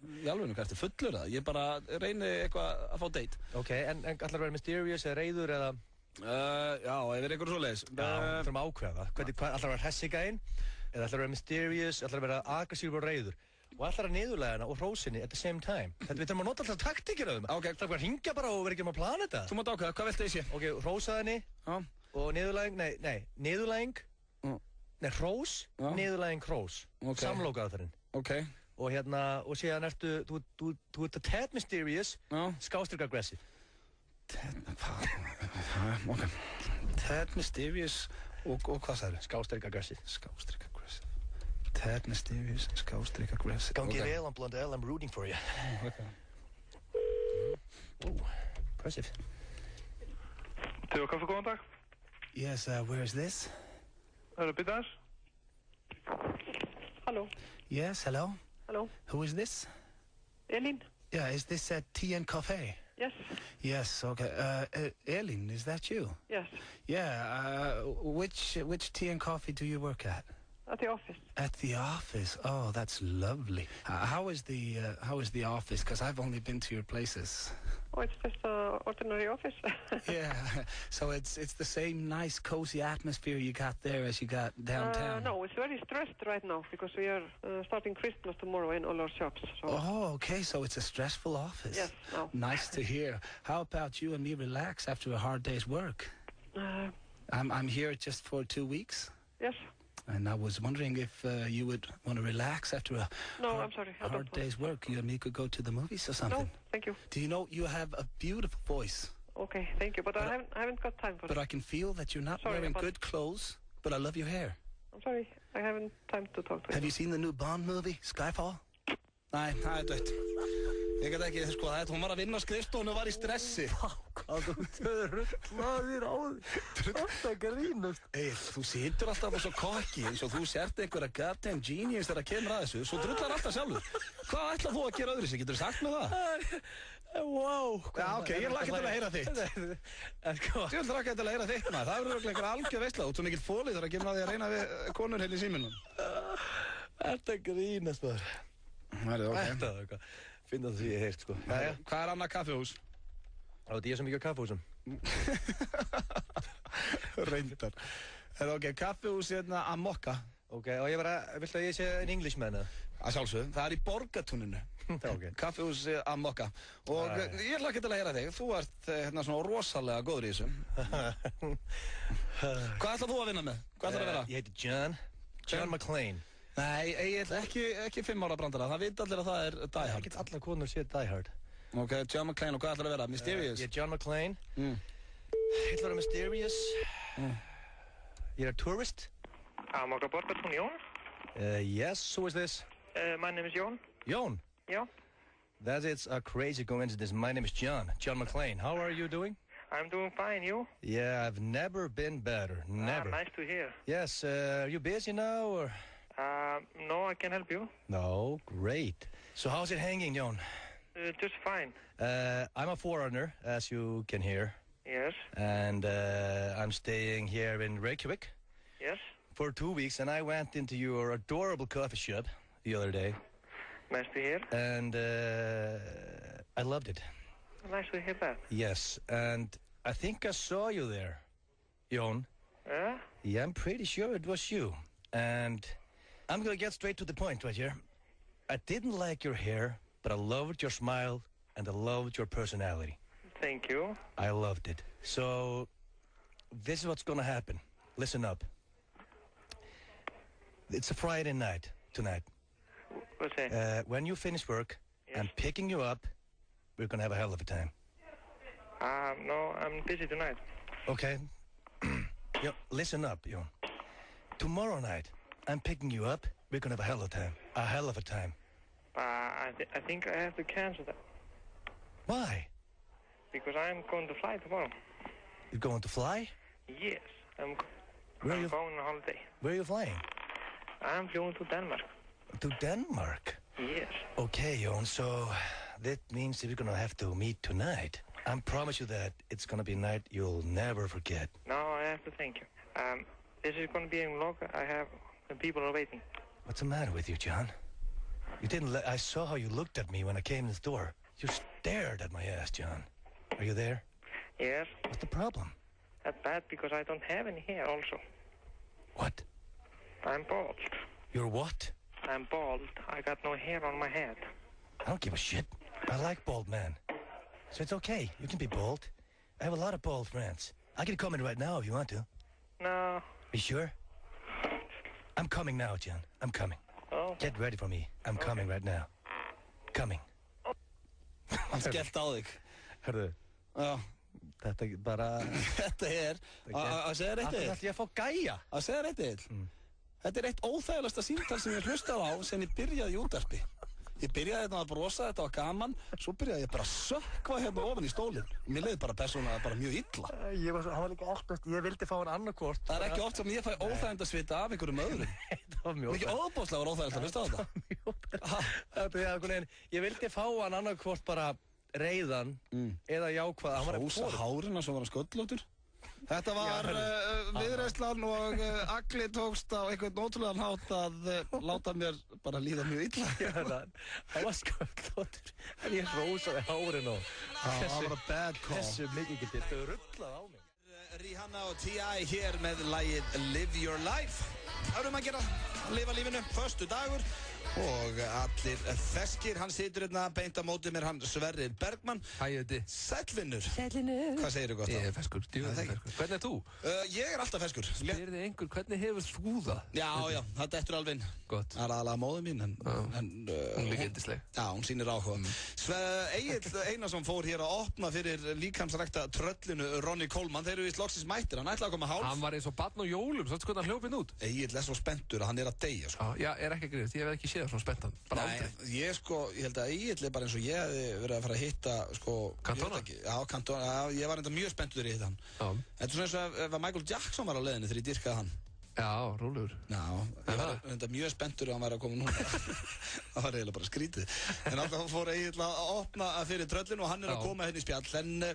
Í alveg, hvað ertu fullur það? Ég bara reyni eitthvað að fá date. Ok, en ætlar að vera mysterious eða reiður eða... Já, ef er einhver svoleiðis. Já, þurfum að ákveða það. Ætlar að vera hessigæinn? Eða ætlar að vera mysterious? Ætlar að vera aggressív og reiður? Og ætlar að niðurlæga hana og hrósinni at the same time. Þetta við þurfum að nota alltaf taktíkir af þeim. Ok. Það er að hringja bara og vera ekki um að plana þetta. Þú mátt ákveða, hvað viltu ég sé? Ok, hrósa henni. Já. Og niðurlæging, niðurlæging. Nei, hrós, niðurlæging, hrós. Ok. Samlokaðaferinn. Ok. Og hérna, og síðan ertu, þú ert tad mysterious, skástrík aggressive. Ok. Tad mysterious og hvað sagði þau? Skástrík aggressive. Skástrík aggressive. Tad mysterious, skástrík aggressive. Gangi vel, Blondell, I'm rooting for you. Okay. Impressive. Teo kaffi, góðan dag. Yes, where is this? Bitas. Hello. Yes, hello. Hello. Who is this? Elin. Yeah, is this Tea and Cafe? Yes. Yes, okay. Elin, is that you? Yes. Yeah, which tea and coffee do you work at? At the office. At the office? Oh, that's lovely. How is the office? Because I've only been to your places. Oh, it's just an ordinary office. Yeah, so it's the same nice, cozy atmosphere you got there as you got downtown. No, it's very stressed right now because we are starting Christmas tomorrow in all our shops. So. Oh, okay, so it's a stressful office. Yes, no. Nice to hear. How about you and me relax after a hard day's work? I'm here just for 2 weeks. Yes. And I was wondering if you would want to relax after a hard day's work. You and me could go to the movies or something. No, thank you. Do you know you have a beautiful voice? Okay, thank you. But I haven't got time for it. But I can feel that you're not wearing good clothes, but I love your hair. I'm sorry, I haven't time to talk to you. Have you seen the new Bond movie, Skyfall? Nei, það er dött. Ég get ekki, sko, hún var að vinna á skrifstofunni og var í stressi. Hvað þú rullaðir á því? Þetta grínast. Þú situr alltaf svo kokki eins og þú sért einhverja goddamn genius þegar það kemur að þessu, svo drullar alltaf sjálfur. Hvað ætlað þú að gera öðru sig? Getur þú sagt með það? Wow. Já, ok, ég er lakið til að heyra þitt. Ég er lakið til að heyra þitt, maður. Það verður örugglega einhver algjör veisla. Þú ert svo mikill folið þegar að kemur að því að reyna við konur heil í síminum. Þetta grínast, maður. Þetta er eitthvað. Finna það því ég heirt, sko. Hvað er annað kaffihús? Það er ég sem ekki á kaffihúsum. Reyndar. Ok, kaffihús hérna Amokka. Ok, og viltu að ég sé en Englishman eða? Að sjálfsögðu, það er í Borgatúninu. Kaffihús Amokka. Og ég er lakið til að heyra þig. Þú ert hérna svona rosalega góður í þessu. Hvað ætlað þú að vinna með? Hvað ætlað að vera? Ég heiti John McClane. Nei, ekki 5 ára brandara, það veit allir að það er Die Hard. Ekki allar konur séu Die Hard. Ok, John McClane, og hvað ætlar að vera? Mysterious? Ég John McClane. Ég ætla að vera Mysterious. Ég tourist. Mag ik borgen van Jon? Yes, who is this? My name is Jon. Jon? Ja. That is a crazy coincidence. My name is John McClane. How are you doing? I'm doing fine, you? Yeah, I've never been better. Never. Nice to hear. Yes, are you busy now, or? No, I can help you. No, great. So how's it hanging, Jon? Just fine. I'm a foreigner, as you can hear. Yes. And I'm staying here in Reykjavik. Yes. For 2 weeks, and I went into your adorable coffee shop the other day. Nice to hear. And I loved it. Nice to hear that. Yes, and I think I saw you there, Jon. Yeah, I'm pretty sure it was you. And I'm gonna get straight to the point right here. I didn't like your hair, but I loved your smile and I loved your personality. Thank you. I loved it. So, this is what's gonna happen. Listen up. It's a Friday night tonight. What's that? When you finish work, I'm picking you up. We're gonna have a hell of a time. No, I'm busy tonight. Okay. Listen up, Jon. Tomorrow night, I'm picking you up. We're gonna have a hell of a time. A hell of a time. I think I have to cancel that. Why? Because I'm going to fly tomorrow. You're going to fly? Yes, I'm Where going on holiday. Where are you flying? I'm flying to Denmark. To Denmark? Yes. Okay, Jon, so that means that we're gonna have to meet tonight. I promise you that it's gonna be a night you'll never forget. No, I have to thank you. This is going to be in vlog. The people are waiting. What's the matter with you, Jon? You didn't I saw how you looked at me when I came in the door. You stared at my ass, Jon. Are you there? Yes. What's the problem? That's bad because I don't have any hair also. What? I'm bald. You're what? I'm bald. I got no hair on my head. I don't give a shit. I like bald men. So it's okay. You can be bald. I have a lot of bald friends. I can come in right now if you want to. No. You sure? I'm coming now, Jon. I'm coming. Oh. Get ready for me. I'm coming right now. Coming. Hann skellt á þig. Hörðu. Já. Þetta bara... Þetta að segja rétt eitt. Ætla ég að fá gæja? Að segja rétt eitt. Þetta eitt óþægilegasta símtal sem ég hlustað á sem ég byrjaði í útvarpi. Ég byrjaði að brosa, þetta var gaman, svo byrjaði ég bara að sökkva ofan í stólinn. Mér leiði bara persónulega bara mjög illa. Hann var líka alltaf, ég vildi fá hann annarkvort. Það er ekki oft sem ég fæ óþægindasvita af einhverjum öðrum. Það var mjög Mikið óbóðslega óþægilegt að hlusta á þetta. Ég vildi fá hann annarkvort bara reiðan eða jákvæða. Hrósa hárina svo var hann sköllóttur. Þetta var viðreislan og Agli tókst á einhvern ótrúlegan hátt að láta mér bara líða mjög illa. Það var sköllóttur, en ég hrósaði hárin og það var bad call. Þessu mikið getið, þau rullað á mig. Rihanna og T.I. hér með lagið Live Your Life. Það að gera, lifa lífinu, föstu dagur og allir feskir. Hann situr hérna beint á móti mér, hann Sverrir Bergmann. Hæ, Eddi. Sællvinnur. Sællvinnur. Hvað segirðu gott á? Ég er feskur, djúðið feskur. Hvernig er þú? Ég er alltaf feskur. Spyrði einhver, hvernig hefur þú það? Já, það dettur alveg inn. Gott. Það er aðalega móðið mín, en hún líka yndisleg. Já, hún sýnir áhuga. Egill Einarsson fór hér að opna fyrir líkamsrækta tröllinu Ronny Coleman. Þeir eru í loksins mættir, hann ætlaði að koma hálf. Hann var eins og barn á jólum, svo hvernig hann hljópinn út. Egill er svo spenntur að hann er að deyja, sko. Já, er ekki að grínast, ég hef ekki séð það svona spenntan, bara aldrei. Nei, ég held að Egill er bara eins og ég hefði verið að fara að hitta, sko... Cantona? Já, Cantona, ég var enda mjög spenntur í hitta hann. Já. Þetta er svona eins og ef Michael Jackson var á leiðinni þegar ég dýrkaði hann. Já, rólegur. Já, ég var enda mjög spenntur að hann væri að koma núna. Það var eiginlega bara skrítið. En alltaf fór Egill að opna fyrir tröllinu og hann er að koma hérna í spjall. En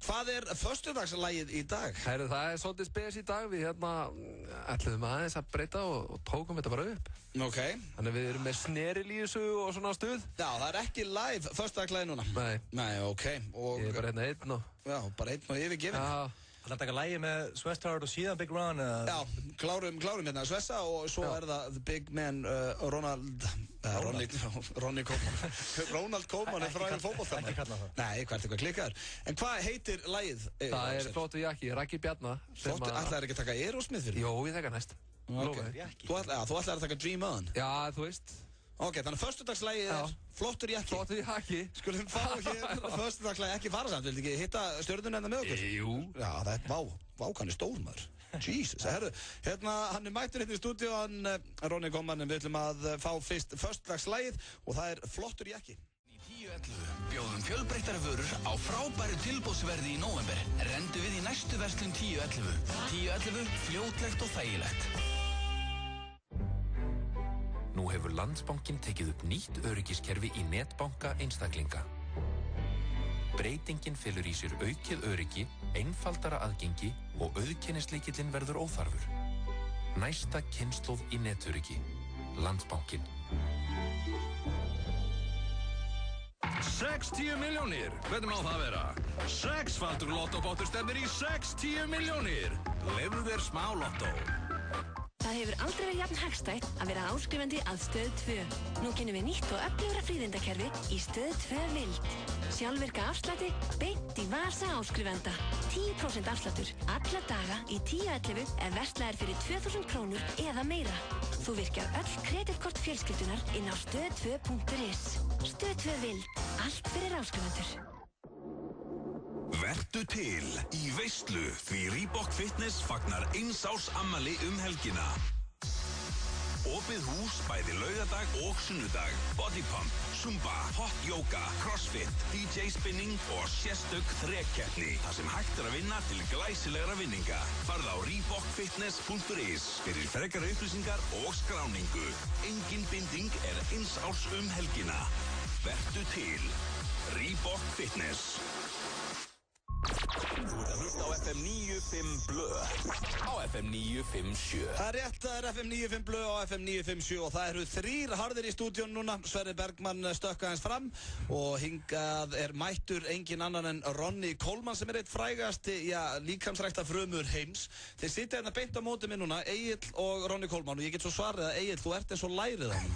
hvað er föstudagslagið í dag? Herru, það er svolítið spes í dag. Við ætluðum aðeins að breyta og tókum þetta bara upp. Ok. Þannig við erum með snerilísu og svona stuð. Já, það er ekki live föstudagslagið núna. Nei, ok. Ég er bara hérna einn og... Já, bara einn og yfirgefinn. Já. Það er að taka lægi með Svestard og síðan Big Ron? Já, klárum hérna Svessa og svo er það The Big Man Ronny Koeman. Ronald Koeman er frægur fótboltamaður. Ekki kalla það. Nei, hvað er klikkaður? En hvað heitir lagið? Það er Flottur jakki, Raggi Bjarna. Ætlaðir ekki að taka Aerosmith fyrir? Jó, ég taka næst. Þú ætlaðir að taka Dream On? Já, þú veist. Ok, þannig að föstudagslægið flottur jakki. Flottur jakki. Skulum fá hér föstudagslægið ekki fara samt. Viltu ekki hitta stjörnuna enda með okkur? Jú. Já, það er vákanni stór maður. Jesus, herru, hann mættur hérna í stúdíu, Ronny Coleman, við ætlum að fá fyrst föstudagslægið og það flottur jakki. Í 10.11 bjóðum fjölbreyttari vörur á frábæru tilboðsverði í nóvember. Rendu við í næstu verslun 10.11. 10.11, fljótlegt og þægilegt. Nú hefur Landsbankinn tekið upp nýtt öryggiskerfi í netbanka einstaklinga. Breytingin felur í sér aukið öryggi, einfaldara aðgengi og auðkennislykillinn verður óþarfur. Næsta kynslóð í netöryggi. Landsbankinn. 60 milljónir, hvernig má það vera? 6-faldur lottobóttur stefnir í 60 milljónir. Lefðu þér smá lottó. Það hefur aldrei verið jafn hagstætt að vera áskrifandi að Stöð 2. Nú kynum við nýtt og öflugra fríðindakerfi í Stöð 2 Vild. Sjálfvirka afslætti beint í vasa áskrifanda. 10% afsláttur alla daga í 10.11 ef verslað fyrir 2.000 krónur eða meira. Þú virkjar öll kreditkort fjölskyldunar inn á stöð2.is. Stöð 2 Vild. Allt fyrir áskrifandur. Vertu til í veislu því Reebok Fitness fagnar 1 árs afmæli helgina. Opið hús bæði laugardag og sunnudag. Body pump, zumba, hot yoga, crossfit, DJ spinning og sérstök þrekkeppni. Það sem hægt að vinna til glæsilegra vinninga. Farðu á reebokfitness.is fyrir frekari upplýsingar og skráningu. Engin binding 1 árs helgina. Vertu til. Reebok Fitness. Þú ert að hlusta á FM 95 Blö á FM 957. Það rétt, það FM 95 Blö á FM 957 og það eru 3 harðir í stúdíun núna. Sverrir Bergmann stökka hans fram og hingað mættur engin annan en Ronny Coleman sem eitt frægasti, líkamsrækta frumur heims. Þeir sitja hérna beint á móti minn núna, Egill og Ronny Coleman og ég get svo svarið að Egill, þú ert eins og lærið hann.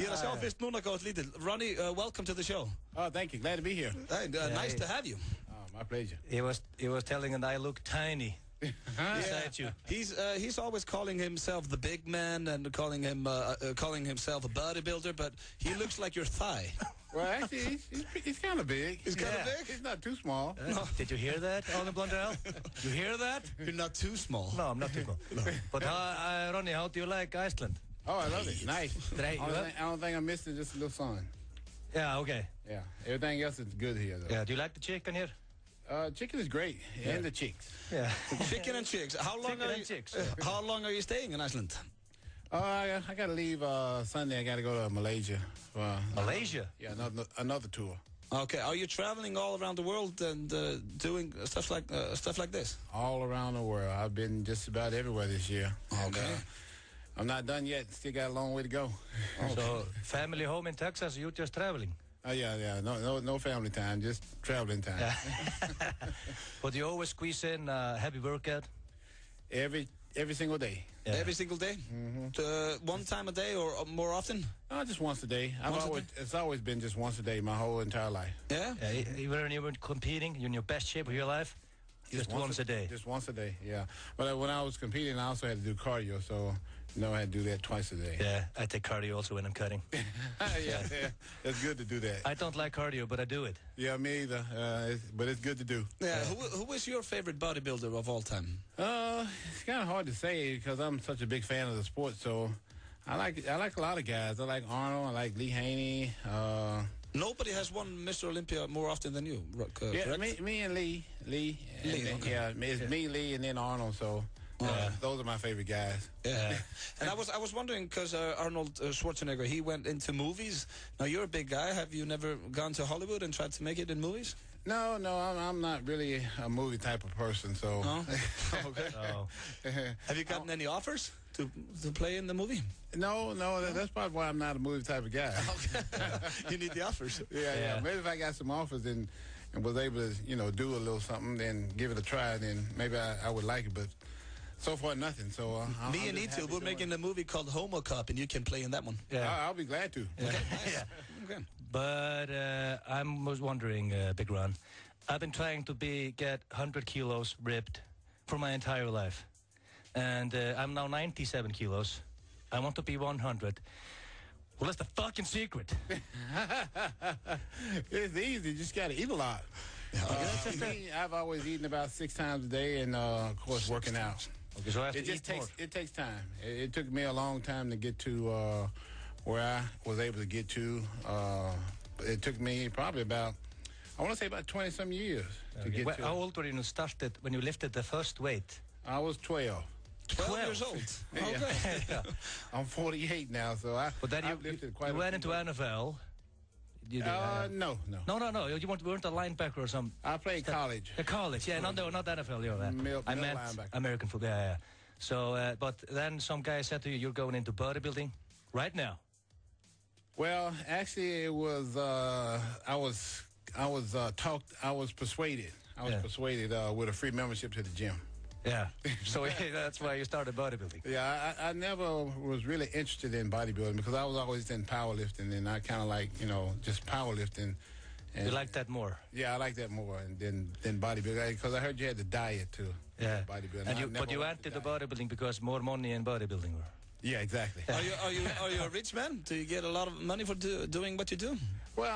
Ég að sjá fyrst núna gátt lítil. Ronny, welcome to the show. Oh, thank you. Glad to be here. Hey, nice to have you. Oh, my pleasure. He was telling him that I look tiny beside you. He's always calling himself the big man and calling himself a bodybuilder, but he looks like your thigh. Well, actually, he's kind of big. He's kind of big? He's not too small. No. Did you hear that, Arne Blondell? You hear that? You're not too small. No, I'm not too small. No. But Ronny, how do you like Iceland? Oh, I love it. Nice. I don't think I missed it, just a little sun. Yeah, okay. Yeah, everything else is good here, though. Yeah, do you like the chicken here? Chicken is great, and the chicks. Yeah. Chicken and chicks. How long are you staying in Iceland? I got to leave Sunday. I got to go to Malaysia. Malaysia? Yeah, another tour. Okay, are you traveling all around the world and doing stuff like this? All around the world. I've been just about everywhere this year. Okay. And, I'm not done yet. Still got a long way to go. Okay. So, family home in Texas, you just traveling? Yeah. No family time, just traveling time. Yeah. But you always squeeze in a heavy workout? Every single day. Yeah. Every single day? Mm-hmm. One time a day or more often? Just once a day. It's always been just once a day my whole entire life. Yeah? When you were competing, you're in your best shape of your life? Just once a day? Just once a day, yeah. But when I was competing, I also had to do cardio, so... No, I had to do that twice a day. Yeah, I take cardio also when I'm cutting. yeah, it's good to do that. I don't like cardio, but I do it. Yeah, me either. But it's good to do. Yeah, who is your favorite bodybuilder of all time? It's kind of hard to say because I'm such a big fan of the sport. So I like a lot of guys. I like Arnold. I like Lee Haney. Nobody has won Mr. Olympia more often than you, correct? Yeah, me and Lee. Okay. Yeah, it's me, Lee, and then Arnold. So. Those are my favorite guys. Yeah, and I was wondering because Arnold Schwarzenegger, he went into movies. Now you're a big guy. Have you never gone to Hollywood and tried to make it in movies? No, I'm not really a movie type of person. So. No? Okay. Oh. Have you gotten any offers to play in the movie? No. That's probably why I'm not a movie type of guy. Okay. You need the offers. Yeah. Maybe if I got some offers and was able to do a little something, then give it a try, then maybe I would like it, but. So far, nothing. So me and Etil, we're making a movie called Homo Cup, and you can play in that one. Yeah, I'll be glad to. Okay, nice. Yeah. Okay. But I was wondering, Big Ron, I've been trying to get 100 kilos ripped for my entire life, and I'm now 97 kilos. I want to be 100. Well, that's the fucking secret. It's easy. You just got to eat a lot. I've always eaten about 6 times a day, and of course, working out. Okay, so I have it to just eat takes more. it takes time. It took me a long time to get to where I was able to get to. It took me probably about, I want to say about 20-some years to get to. How old were you when you started, when you lifted the first weight? I was 12. 12 years old. Okay. Yeah. I'm 48 now, so I've lifted quite a you few. went into NFL. No. No. You weren't a linebacker or something. I played college. College, yeah, not NFL. I meant linebacker. American football. Yeah. So, but then some guy said to you, "You're going into bodybuilding right now." Well, actually, it was I was persuaded. I was persuaded with a free membership to the gym. Yeah. So that's why you started bodybuilding. Yeah, I never was really interested in bodybuilding because I was always in powerlifting, and I kind of like, just powerlifting. And you like that more? Yeah, I like that more than bodybuilding because I heard you had to diet too. Yeah. Bodybuilding. But you went into bodybuilding because more money in bodybuilding. Yeah, exactly. Are you a rich man? Do you get a lot of money for doing what you do? Well,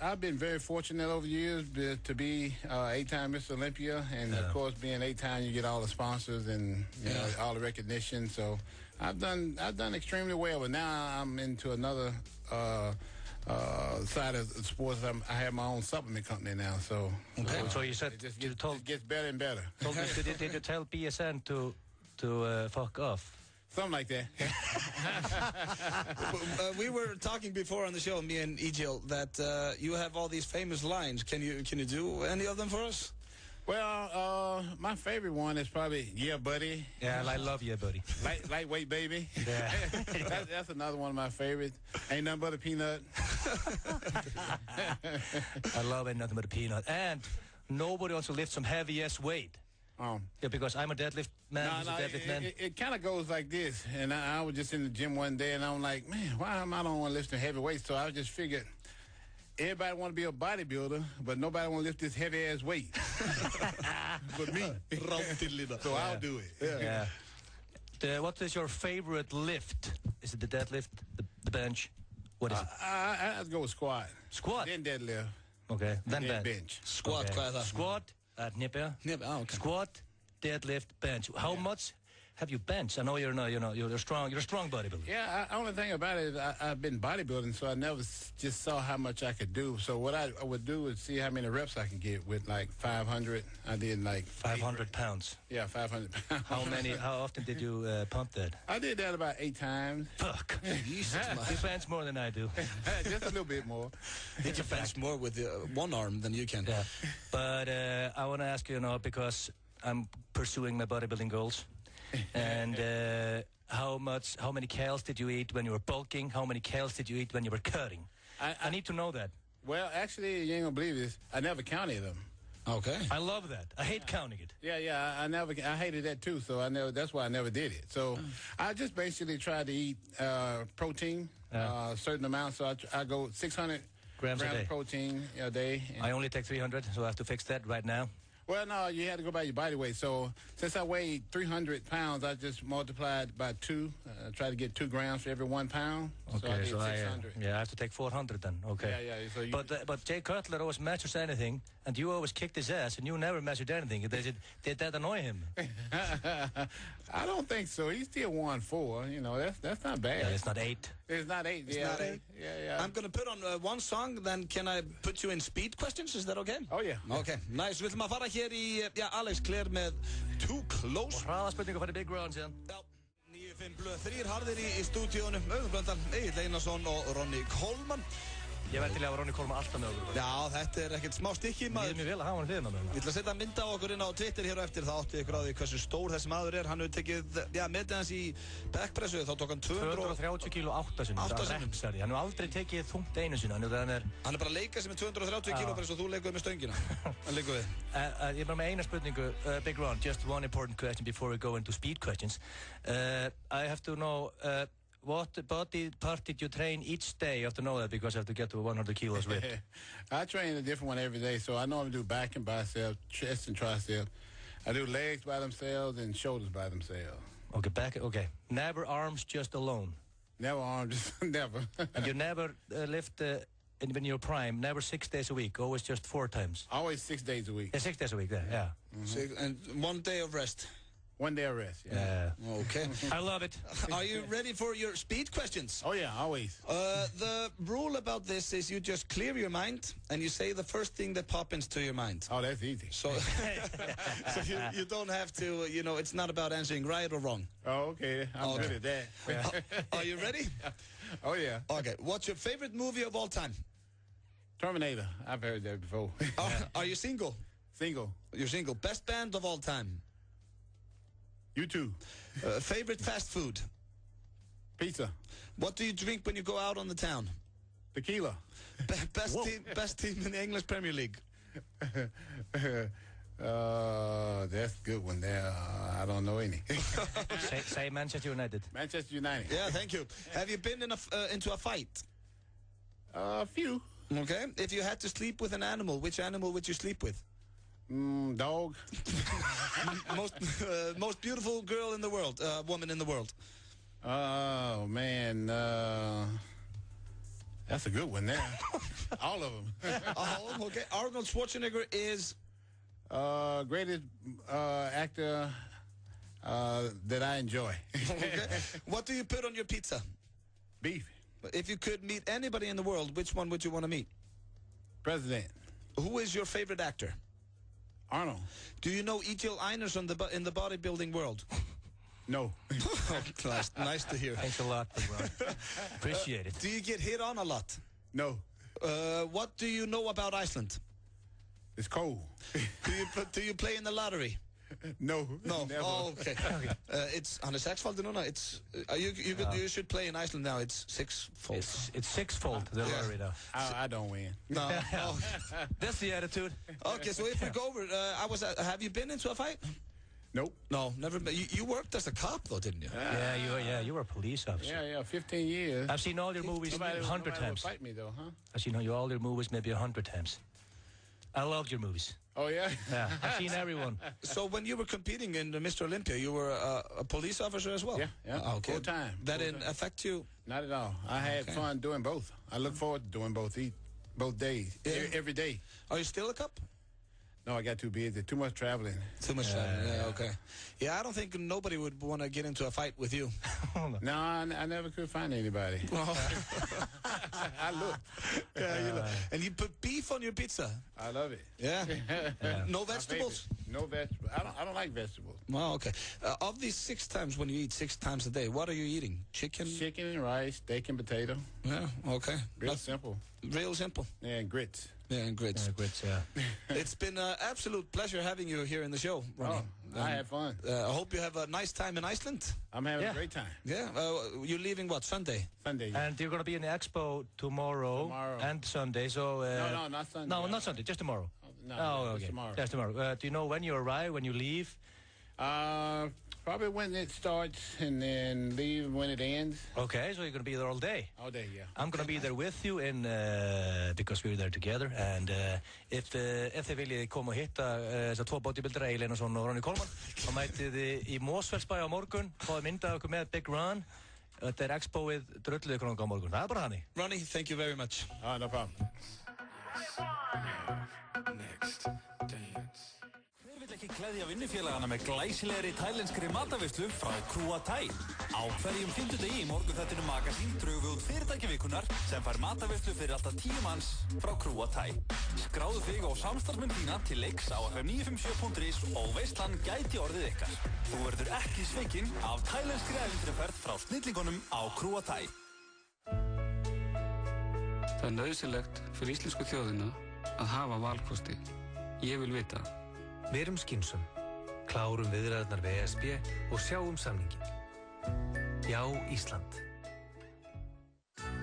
I've been very fortunate over the years to be 8-time Mr. Olympia, and of course, being 8-time, you get all the sponsors and all the recognition. So I've done extremely well. But now I'm into another side of sports. I have my own supplement company now. So so you said it gets better and better. Did you tell PSN to fuck off? Something like that. We were talking before on the show, me and Egil, that you have all these famous lines. Can you do any of them for us? Well, my favorite one is probably "Yeah, buddy." Yeah, I love "Yeah, buddy." Lightweight, baby. Yeah, that's another one of my favorites. Ain't nothing but a peanut. I love Ain't Nothing But a Peanut. And nobody wants to lift some heavy ass weight. Yeah, because I'm a deadlift man. It kind of goes like this. And I was just in the gym one day, and I'm like, man, why am I don't want to lift heavy weights? So I just figured, everybody want to be a bodybuilder, but nobody want to lift this heavy ass weight. But me. So I'll do it. Yeah. What is your favorite lift? Is it the deadlift, the bench? What is it? I'd go with squat. Squat? Then deadlift. Okay. Then bench. Squat, okay. Squat. Nippe. Okay. Squat, deadlift, bench. How much have you benched? I know you're strong. You're a strong bodybuilder. Yeah. Only thing about it is I've been bodybuilding, so I never just saw how much I could do. So what I would do is see how many reps I can get with like 500. I did like 500 pounds. Yeah, 500 pounds. How often did you pump that? I did that about 8 times. Fuck. You bench more than I do. Just a little bit more. You can bench more with one arm than you can. Yeah. But I want to ask you, because I'm pursuing my bodybuilding goals. And how many calories did you eat when you were bulking? How many calories did you eat when you were cutting? I need to know that. Well, actually, you ain't gonna believe this. I never counted them. Okay. I love that. I hate counting it. Yeah. I hated that too. So that's why I never did it. So I just basically tried to eat protein, a certain amount. So I go 600 grams of protein a day. I only take 300, so I have to fix that right now. Well, no, you had to go by your body weight. So since I weighed 300 pounds, I just multiplied by 2. Try to get 2 grams for every 1 pound. Okay, so I did 600. I have to take 400 then. Okay. Yeah. So but Jay Cutler always measures anything, and you always kicked his ass, and you never measured anything. Did that annoy him? I don't think so. He still won 4. That's not bad. Yeah, it's not 8. It's not 8. It's not 8. Yeah. I'm gonna put on one song, then can I put you in speed questions? Is that okay? Oh yeah. Okay, nice. Við ætlum að fara hér í Alex Clare með Too Close. Og hraðaspurningu fyrir Big Round síðan. 9-5 blöð 3 harðir í stúdíónu. Auðun Blöndal, Egill Einarsson og Ronny Coleman. Ég verði til að hafa Ronny Coleman alltaf með okkur. Já, þetta ekkert smá stykki, maður. Ég er mjög vel að hafa hann hliðina með mér. Ég ætla að setja mynd á okkur inn á Twitter hér á eftir. Það átti ykkur á því hversu stór þessi maður er. Hann hefur tekið, metið hans í backpressu. Þá tók hann 230 kíló 8 sinnum. 8 sinnum. Hann hefur aldrei tekið þungt einu sinna. Hann er bara að leika sem er 230 kíló eins og þú leikuð með stöngina. Hann leikur við. Ég er bara með eina spurningu, Big Ron. Just one important question before we go into speed questions. I have to know... what body part did you train each day? You have to know that because I have to get to 100 kilos ripped. I train a different one every day, so I normally do back and bicep, chest and tricep. I do legs by themselves and shoulders by themselves. Okay, back. Okay, never arms just alone. Never armed, never. And you never lived in your prime, never 6 days a week, always just 4 times? Always 6 days a week. Yeah, 6 days a week, yeah. And 1 day of rest? 1 day of rest, yeah. Okay. I love it. Are you ready for your speed questions? Oh yeah, always. The rule about this is you just clear your mind and you say the first thing that pops into your mind. Oh, that's easy. So, so you don't have to, it's not about answering right or wrong. Oh, okay. I'm good at that. Are you ready? Oh yeah. Okay. What's your favorite movie of all time? Terminator. I've heard that before. Are you single? Single. You're single. Best band of all time? U2. Favorite fast food? Pizza. What do you drink when you go out on the town? Tequila. Best team in the English Premier League? That's a good one there. I don't know any. say Manchester United. Manchester United. Yeah, thank you. Have you been into a fight? A few. Okay. If you had to sleep with an animal, which animal would you sleep with? Dog. Most beautiful girl in the world, woman in the world. Oh man, that's a good one there. All of them. All of them. Okay. Arnold Schwarzenegger is greatest actor that I enjoy. Okay. What do you put on your pizza? Beef. If you could meet anybody in the world, which one would you want to meet? President. Who is your favorite actor? Arnold. Do you know Egil Einarsson in the bodybuilding world? No. Nice to hear. Thanks a lot, Ron. Appreciate it. Do you get hit on a lot? No. What do you know about Iceland? It's cold. Do you play in the lottery? No. No. Never. Oh, okay. It's on a sexfold, no. It's you should play in Iceland now. It's sixfold. It's sixfold the lottery now. I don't win. No. Oh. That's the attitude. Okay, so if we go over, have you been into a fight? Nope. No, never been. You worked as a cop though, didn't you? You were a police officer. Yeah, 15 years. I've seen all your movies 100 times. Fight me though, huh? I've seen all your movies maybe 100 times. I loved your movies. Oh yeah. Yeah, I've seen everyone. So when you were competing in Mr. Olympia, you were a police officer as well? Yeah. Okay. Full time. That didn't affect you? Not at all. I had fun doing both. I look forward to doing both days. Every day. Are you still a cop? No, I got too busy. Too much traveling. Too much traveling. Yeah, okay. Yeah, I don't think nobody would want to get into a fight with you. No, I never could find anybody. I look. Yeah, you look. And you put beef on your pizza. I love it. Yeah. No vegetables? No vegetables. I don't like vegetables. Well, okay. Of these 6 times when you eat 6 times a day, what are you eating? Chicken? Chicken and rice, steak and potato. Yeah, okay. Real simple. Real simple. Yeah, and grits. Yeah, and grits. Yeah, grits, yeah. It's been an absolute pleasure having you here in the show, Ronnie. I had fun. I hope you have a nice time in Iceland. I'm having a great time. Yeah. You're leaving what, Sunday? Sunday. Yeah. And you're going to be in the expo tomorrow and Sunday. So no, not Sunday. No, not Sunday. Just tomorrow. No, okay. tomorrow. Just tomorrow. Do you know when you arrive? When you leave? Probably when it starts and then leave when it ends. Okay, so you're going to be there all day? All day, yeah. I'm going to be there with you because we're there together. And if þið viljið koma og hitta þessar 2 bodybuildera, Egil Einarsson og Ronnie Coleman, þá mætið þið í Mosfellsbæ á morgun, fáið myndað okkur með Big Ron. Þetta expoið drulluði krónga á morgun. Það bara hannig. Ronnie, thank you very much. No problem. Next dance. Hver vill ekki gleðja vinnufélagana með glæsilegri tælenskri mataveislu frá Krúa Thai? Á hverjum 5. degi í morgunþættinum Magasín drögum við út fyrirtækjavikunar sem fær mataveislu fyrir alltaf 10 manns frá Krúa Thai. Skráðu þig á samstarfsmenn þína til leiks á fm957.is og veislan gæti orðið ykkar. Þú verður ekki svikinn af tælenskri ævintýraferð frá snillingunum á Krúa Thai. Það nauðsynlegt fyrir íslensku þjóðina að hafa valkosti. Ég vil vita. Við erum skynsum, klárum viðræðurnar við ESB og sjáum samningin. Já, Ísland.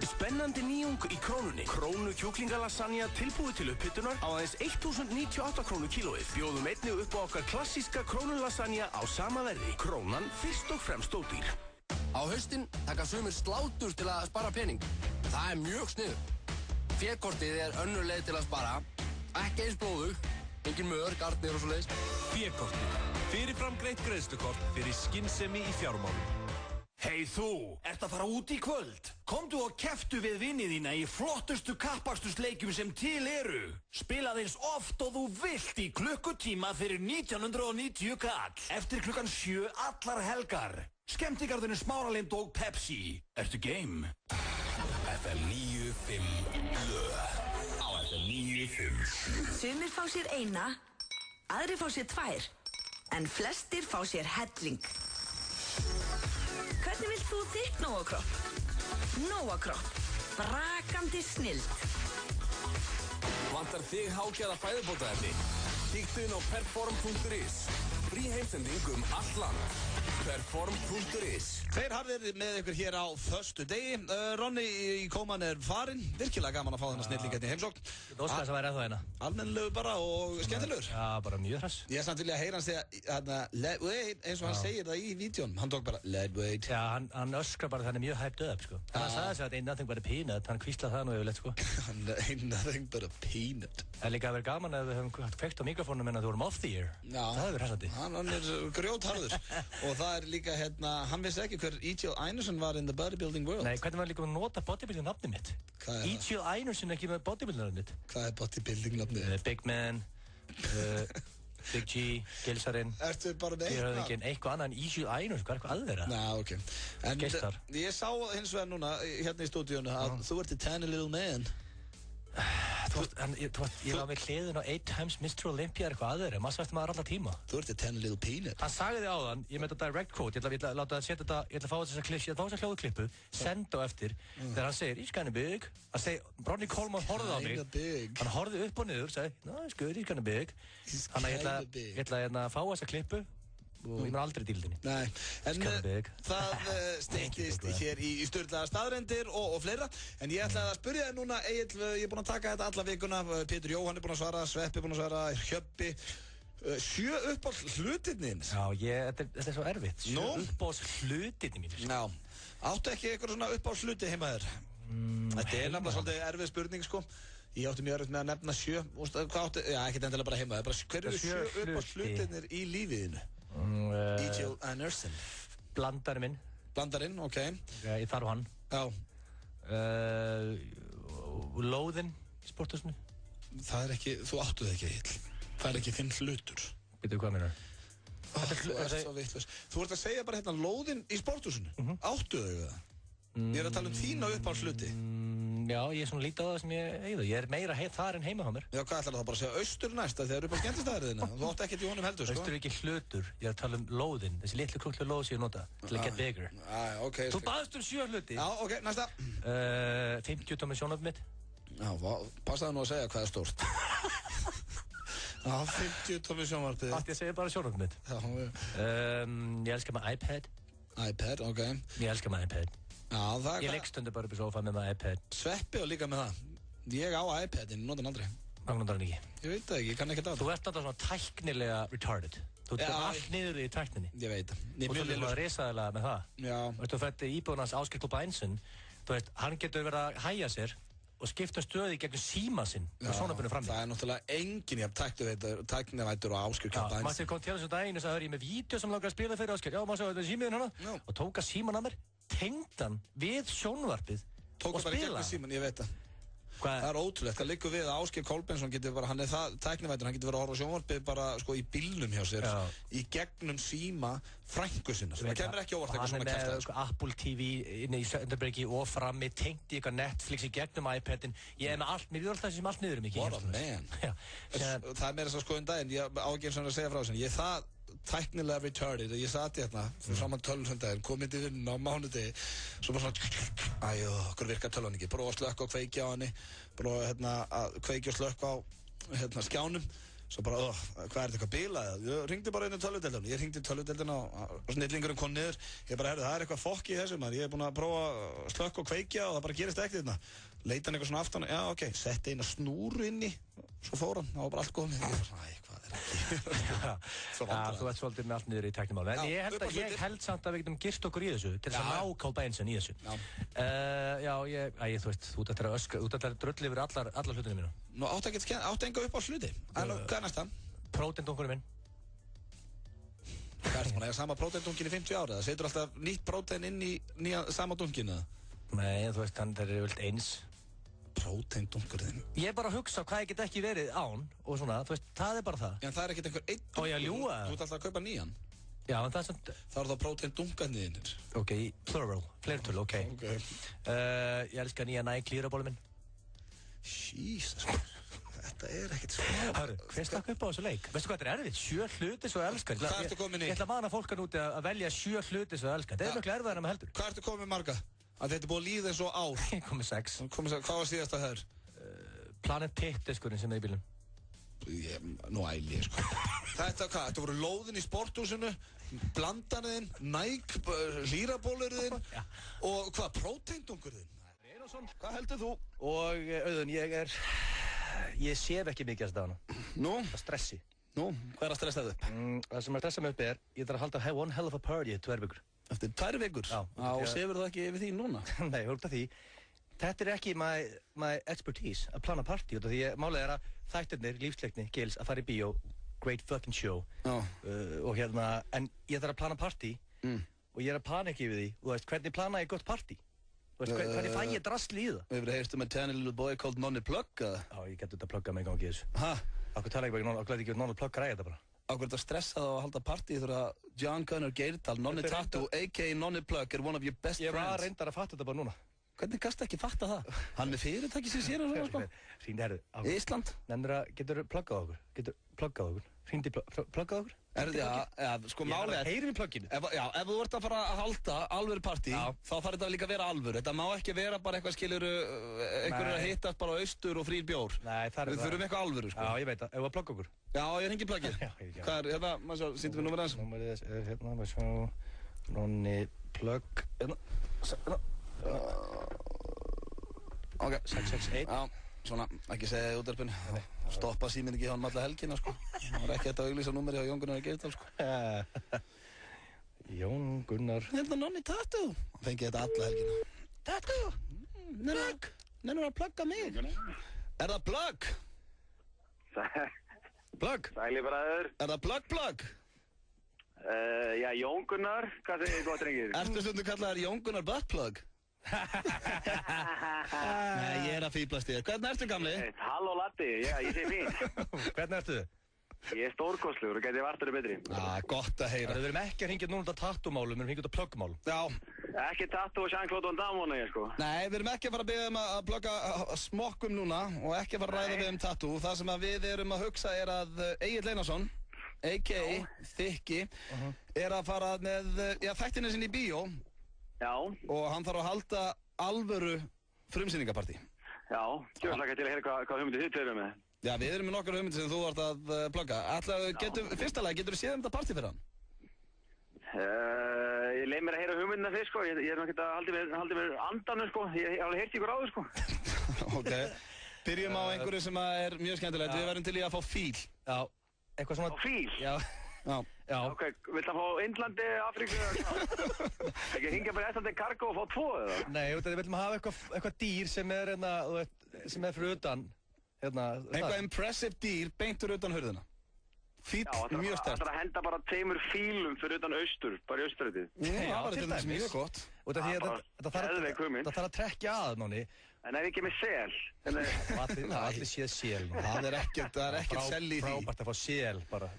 Spennandi nýjung í Krónunni. Krónu kjúklingalasagna tilbúið til upphitunar á aðeins 1098 krónu kílóið. Bjóðum einnig upp á okkar klassíska krónulasagna á sama verði. Krónan fyrst og fremst ódýr. Á haustin taka sumir slátur til að spara pening. Það mjög sniðugt. Fékortið önnur leið til að spara. Ekki eins blóðug. Engin mör, garnir og svoleiðis. Fékortið. Fyrirfram greitt greiðslukort fyrir skynsemi í fjármálum. Hei þú, ert að fara út í kvöld? Komdu og keftu við vinni þína í flottustu kappakstusleikjum sem til eru. Spilað eins oft og þú vilt í klukkutíma fyrir 1990 kall. Eftir klukkan 7 allar helgar. Skemmtigarðinu Smáralind og Pepsi. Ertu game? FM 95 blöð. Á FM 95. Sumir fá sér eina, aðrir fá sér tvær, en flestir fá sér helling. Hvernig vilt þú þitt Nóakropp? Nóakropp. Brakandi snilld. Vantar þig hágæða fæðubótaefni? Kíktu inn á perform.is. Frí heimsending allt land. Perform.is. Tveir harðir með ykkur hér á föstu degi. Ronni í kóman farinn. Virkilega gaman að fá þennan snilling hérna í heimsókn. Þú óskar þess að vera ennþá hérna. Almennilegur bara og skemmtilegur. Já, bara mjög hress. Ég samt vilja heyra hann segja let wait, eins og hann segir það í vídjón. Hann tók bara let wait. Já, hann öskrar bara þannig mjög hyped up, sko. Hann sagði sig að ain't nothing but a peanut. Hann kvíslaði það nú yfirleitt, sko. Ain't nothing but a peanut. Það er líka að vera gaman ef við höfum kveikt á mikrofónum en að þú vorum off the air. Já. Það hefur verið hressandi. Hann grjótharður. Og það er líka hann vissi ekki hver E.J. Einarsson var in the bodybuilding world. Nei, hvernig var líka að nota bodybuilding nafni mitt? Hvað er það? E.J. Einarsson ekki með bodybuilding nafni mitt. Hvað er bodybuilding nafni mitt? Big Man, Big G, Gilsarinn. Ertu bara með eitt nafn? Eitthvað annað en E.J. Einarsson, hvað er eitthvað aðverða? Ná, ok. En Geistar. Ég sá hins vegar núna, hérna í stúdíunum, að þú ert a tiny little man. Ég var með hliðin á 8 times Mr. Olympia eitthvað aðeins, maður sætti maður allar tíma. Þú ert a tiny little peanut. Hann sagði þið áðan, ég með þetta direct quote, ég ætla að láta það setja þetta, ég ætla að fá þessa hljóðklippu, senda á eftir, þegar hann segir, he's kinda big. Hann segir, Ronnie Coleman horfði á mig, hann horfði upp og niður, sagði, no, he's good, he's kinda big. Þannig að ég ætla að fá þessa klippu, og ég mun aldrei dýldinni. Nei, en það steyttist hér í sturlaða staðrendir og fleira. En ég ætlaði að spyrja þér núna, Egill, ég er búinn að taka þetta alla vikuna. Pétur Jóhann er búinn að svara, Sveppi er búinn að svara, Hjöbbi. 7 uppáhalds hlutirnir. Já, þetta er svo erfitt. 7 uppáhalds hlutirnir mínir. Já, áttu ekki eitthvað svona uppáhalds hluti heima þér? Þetta er nefnilega svolítið erfið spurning, sko. Ég átti mjög erfitt með að nefna 7. Hvað áttu? Já, ekkert endilega bara heima þér. Hver eru 7 uppáhalds hlutirnir í lífiðinu? E.J. Einarsson. Blandarinn minn. Blandarinn, ok. Ég þarf hann. Já. Lóðinn í sporthúsinu. Það er ekki, þú áttu það ekki, Egill. Það er ekki þinn hlutur. Veitu hvað meinar? Þú ert svo vitlaus. Þú ert að segja bara hérna lóðinn í sporthúsinu. Áttu þau það? Ég er að tala þína uppáhalds hluti. Já, ég er svona lítið á það sem ég eigið. Ég er meira þar en heima á mér. Já, hvað ætlar það bara að segja austur næsta þegar þú eru upp á skemmtistæðariðina? Þú átti ekkert í honum heldur, sko? Austur er ekki hlutur. Ég er að tala lóðinn. Þessi litlu krútlu lóð sem ég nota. Til að get bigger. Ok. Þú baðst 7 hluti. Já, ok, næsta. 50 tómið sjónvarpið mitt. Já, passaðu nú að segja hvað er stórt. Já, 50 tómið sjónvarpið. Allt ég segja bara sjónvarpið mitt. Ég elskar maður iPad. iPad, ok. Ég elskar maður iPad. Já, það ég leggst undir bara upp í sofa með maður iPad. Sveppi og líka með það. Ég á iPadin, notan aldrei. Hvað notar hann ekki? Ég veit það ekki, ég kann ekki það. Þú ert alltaf svona tæknilega retarded. Þú ert allt niður í tækninni. Ég veit það. Og þú erum að risaðilega með það. Já. Þú fætti íbúðunars Ásgeir Klúbb Einsson. Þú veist, hann getur verið að hægja sér og skipta stöði gegnum síma sinn og sjónvarpinu frammi. Það er náttúrulega enginn jafn tæknivættur og Ásgeir Klúbb Einsson. Maður kom til þessum daginn og sagði, ég með vídeo sem langar að spila fyrir Ásgeir. Já, maður sagði, þetta er símiðin hana. Og tók að síman að mér, tengd hann við sjónvarpið og spila. Ég veit það. Það er ótrúlegt, það liggur við að Ásgeir Kolbeinsson getur bara, hann er það tæknivættur, hann getur verið að horfa á sjónvarpið bara sko í bílnum hjá sér, í gegnum síma frænku sinna. Það kemur ekki óvart eitthvað svona kæftæði. Hann er með Apple TV inni í Sönderbergi og frammi, tengt í eitthvað Netflix í gegnum iPadin. Ég er með allt, mér er alltaf sem allt niður um ekki. What a man. Það er meira svo sko daginn, ég á ekki eins og að segja frá þessu, ég er það tæknilega retarded, ég sati hérna fyrir saman tölvsöndaginn, kom inn til vinnu á mánudegi, svo bara svona okkur virkar tölvan ekki, prófa að slökka og kveikja á henni, prófa að kveikja og slökka á skjánum, svo bara, hvað er þetta eitthvað bílað? Ég ringdi bara inn í tölvudeildina, ég ringdi í tölvudeildina og snillingurinn kom niður, ég bara, það er eitthvað fokk í þessu maður, ég er búinn að prófa að slökka og kveikja og það bara gerist ekkert hérna. Leita hann eitthvað svona aftan, já ok, setti eina snúru inni, svo fór hann, það var bara allt góð með því. Ég bara, hvað er ekki? Þú ert svolítið með allt niður í tæknimáli. En ég held samt að við getum girt okkur í þessu, til þess að ná Kolbeinn Einsson í þessu. Já, þú veist, þú ert að öskra, þú ert að drulli yfir allar hlutinu mínu. Nú, áttu enga upp á hluti. Hvað er næsta? Prótendunkurinn minn. Hvað ertu búin að eiga sama próteindungin í 50 ára? Það setur alltaf nýtt prótein inn í sama dungin, eða? Nei, þú veist, þeir eru vilt eins. Próteindungurinn. Ég er bara að hugsa hvað ég get ekki verið án og svona, þú veist, það er bara það. En það er ekkert einhver einn dungur. Á ég að ljúga? Þú ert alltaf að kaupa nýjan. Já, en það er samt... Það eru þá próteindungarniðinir. Ok, plural, fleirtölu, ok. Ég elska nýja Nike Clearabólu minn. Jesus, þetta er ekkert smá. Hörru, hver stakk upp á þessu leik? Veistu hvað þetta er erfitt? 7 hluti svo elskar. Hvað ertu komin í? Ég ætla að mana fólkan úti að velja 7 hluti svo elskar. Þetta er mjög erfiðar en maður heldur. Hvað ertu komin marga? Að þetta er búið að líða eins og ár. Ég kom með 6. Hvað var síðasta það er? Planet Pit-diskurinn sem er í bílum. Nú æli ég, sko. Þetta hvað? Þetta voru lóðin í sporthúsinu, blandaninn, Nike, hlýrabólurinn og hvað? Próteindungurinn? Hvað heldur þú? Og Auðun, ég sef ekki mikið að staðana. Nú? Það er stressi. Nú? Hvað er að stressa þig upp? Það sem er að stressa mig upp er, ég þarf að halda one hell of a party í 2 vikur. Eftir 2 vikur? Já. Og sefur þú ekki yfir því núna? Nei, út af því. Þetta er ekki my expertise að plana party, út af því málið er að þættirnir, lífsleikni, Gils, að fara í bíó, great fucking show. Og en ég þarf að plana party og ég er að panika yfir því, og þú veist, hvernig plana ég gott party? Þú veist, hvernig fæ ég drasli í það? Hefur þið heyrst a tiny little boy called Nonni Plugg? Já, ég geti þetta að plugga mig í gangi í þessu. Hæ? Akkur tala ég bara ekki Nonni Plugg græði þetta bara. Akkur þetta stressað á að halda partí þegar að John Gunnar Geirdal, Nonni Tattoo, a.k.a. Nonni Plugg, er one of your best friends. Ég var reyndar að fatta þetta bara núna. Hvernig gasta ekki fatta það? Hann með fyrirtæki sem sér og svona, sko. Hringdi, herru. Ísland? Getur þú pluggað okkur? Hringdi, pluggað okkur? Sko málið er... Heyrum í plugginu? Já, ef þú ert að fara að halda alvöru partí, þá þarf þetta líka að vera alvöru. Þetta má ekki vera bara eitthvað skiluru, einhverjur að hittast bara á austur og frýr bjór. Nei, það er það. Við þurfum eitthvað alvöru, sko. Já, ég veit það. Ef að plugga okkur? Já, ég hringi pluggið. Hvað er, hérna, maður sjá, sýndum við númerið hans? Númerið er hérna, maður sjá, Nonni Plugg, Ok, 661. Já, svona, ekki segja það í útvarpinu. Stoppa síminn ekki hjá hann alla helgina, sko. Það var ekki hægt að auglýsa númeri hjá Jón Gunnar Geirdal, sko. Jón Gunnar... Þetta er Nonni Tattoo. Hann fengi þetta alla helgina. Tattoo? Plugg? Nennur að plugga mig? Er það plugg? Plugg? Sæli bræður. Er það plugg? Já, Jón Gunnar. Hvað segir þið gott, drengir? Ertu stundu kallaðar Jón Gunnar Buttplug? Nei, ég er að fýblast í þér. Hvernig ertu, gamli? Halló, Latti. Já, ég sé fín. Hvernig ertu? Ég er stórkostlegur og geti vartur betri. Gott að heyra. Við erum ekki að hringja núna út af tattoo-málum, við erum hringja út af plugg-málum. Já. Ekki tattoo og Jean-Claude Van Damme vona ég, sko. Nei, við erum ekki að fara að beða að plugga smokkum núna og ekki að fara að ræða við tattoo. Það sem við erum að hugsa er að Egill Einarsson, a.k.a. Þykki, er að fara með þættina sinni í bíó. Já. Og hann þarf að halda alvöru frumsýningapartí. Já, kjörlega til að heyra hvað hugmyndið þið törum með. Já, við erum með nokkar hugmyndir sem þú vart að plugga. Fyrsta lagi, getur þú séð þetta partí fyrir hann? Ég leið mér að heyra hugmyndina fyrst, sko. Ég er náttúrulega að haldi mér andanum, sko. Ég hef alveg heyrt ykkur áður, sko. Ok. Byrjum á einhverju sem er mjög skemmtilegt. Við verðum til í að fá fíl. Já, eitthvað svona... Á fíl? Já. Já. Ok, vilt það fá Indlandi, Afríku eða hvað? Ekki hringja bara Íslandi Cargo og fá 2 eða? Nei, við viljum hafa eitthvað dýr sem er fyrir utan eitthvað impressive dýr beint fyrir utan hurðina. Fíll, mjög sterkt. Það er að henda bara 2 fílum fyrir utan austur, bara í austurötið. Já, það er þetta mjög gott. Það þarf að trekkja að, Nonni. En ef ekki með sel? Allir séð sel. Það er ekkert sel í því. Frábært að fá sel bara.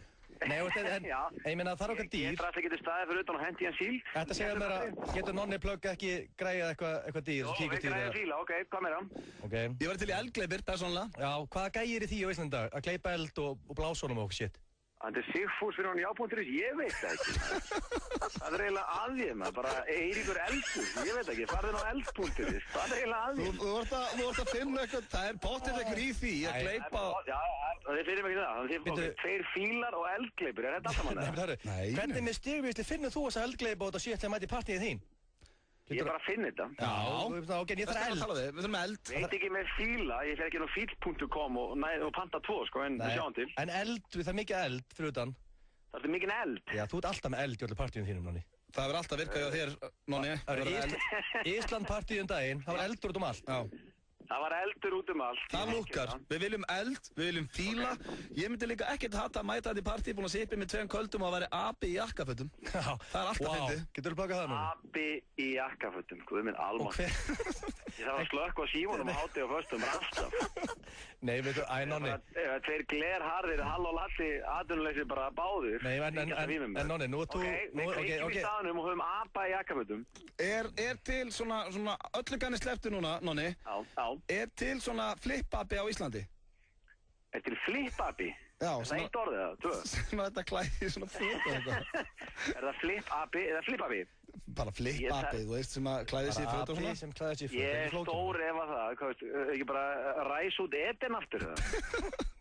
Nei, en ég meina það er okkar dýr. Ég þarf að geta staðið fyrir utan og hendi hann síl. Þetta segja mér að getur Nonni Plugg ekki græjað eitthvað dýr? Jó, við græðum fíla, ok, hvað meira? Ég var til í eldgleipir, persónulega. Já, hvaða gægir í því á Íslandi dag? Að gleypa eld og blása honum og shit? Það er Sigfús fyrir hann já.is, ég veit það ekki. Það er eiginlega aðið maður, bara Eiríkur Eldur, ég veit ekki, farðin á eld.is, það er eiginlega aðið. Þú vart að finna eitthvað, það er potið eitthvað í því að gleypa... Já, það er fyrir mig ekki það, það er 2 fílar og eldgleipir, er þetta alltaf mann? Nei. Hvernig með stigvísli finnur þú þessa eldgleipa og þetta shit þegar mæti partíið þín? Ég er bara að finna þetta. Já, ok, ég þarf eld. Við þurfum eld. Veit ekki með fíla, ég fer ekki á fíl.com og panta 2, sko, en við sjáum til. En eld, það er mikið eld fyrir utan. Það er mikið eld? Já, þú ert alltaf með eld í öllu partíum þínum, Nonni. Það verður alltaf virkað hjá þér, Nonni. Ísland partíum daginn, það var eldur út allt. Já. Það var eldur út allt. Það lúkkar. Við viljum eld, við viljum fíla. Ég myndi líka ekkert hata að mæta þetta í partí, búin að sippa með 2 köldum og að vera abi í jakkafötum. Já. Það er alltaf fyndið. Getur þú bakað það núna? Abi í jakkafötum, guð minn almátt. Ég þarf að slökka á símanum á hátíð og föstum, alltaf. Nei, veitu, Nonni. Tveir glerharðir, hall og lalli, atvinnuleysi bara báðir. Nei, en Nonni, nú ert þú... Við kveikjum í staðnum og höfum apa í jakkafötum. Er til svona öllu ganni slepptu núna, Nonni? Já. Er til svona flip-abi á Íslandi? Er til flip-abi? Já. Er það eitt orðið það? 2? Sem að þetta klæði svona föt og eitthvað. Er það flip-abi eða flip-abi? Bara flip-abi, þú veist, sem að klæði sig í föt og svona. Sem klæði sig í föt. Ég stór ef að það, hvað veist, ekki bara ræs út Eden aftur það.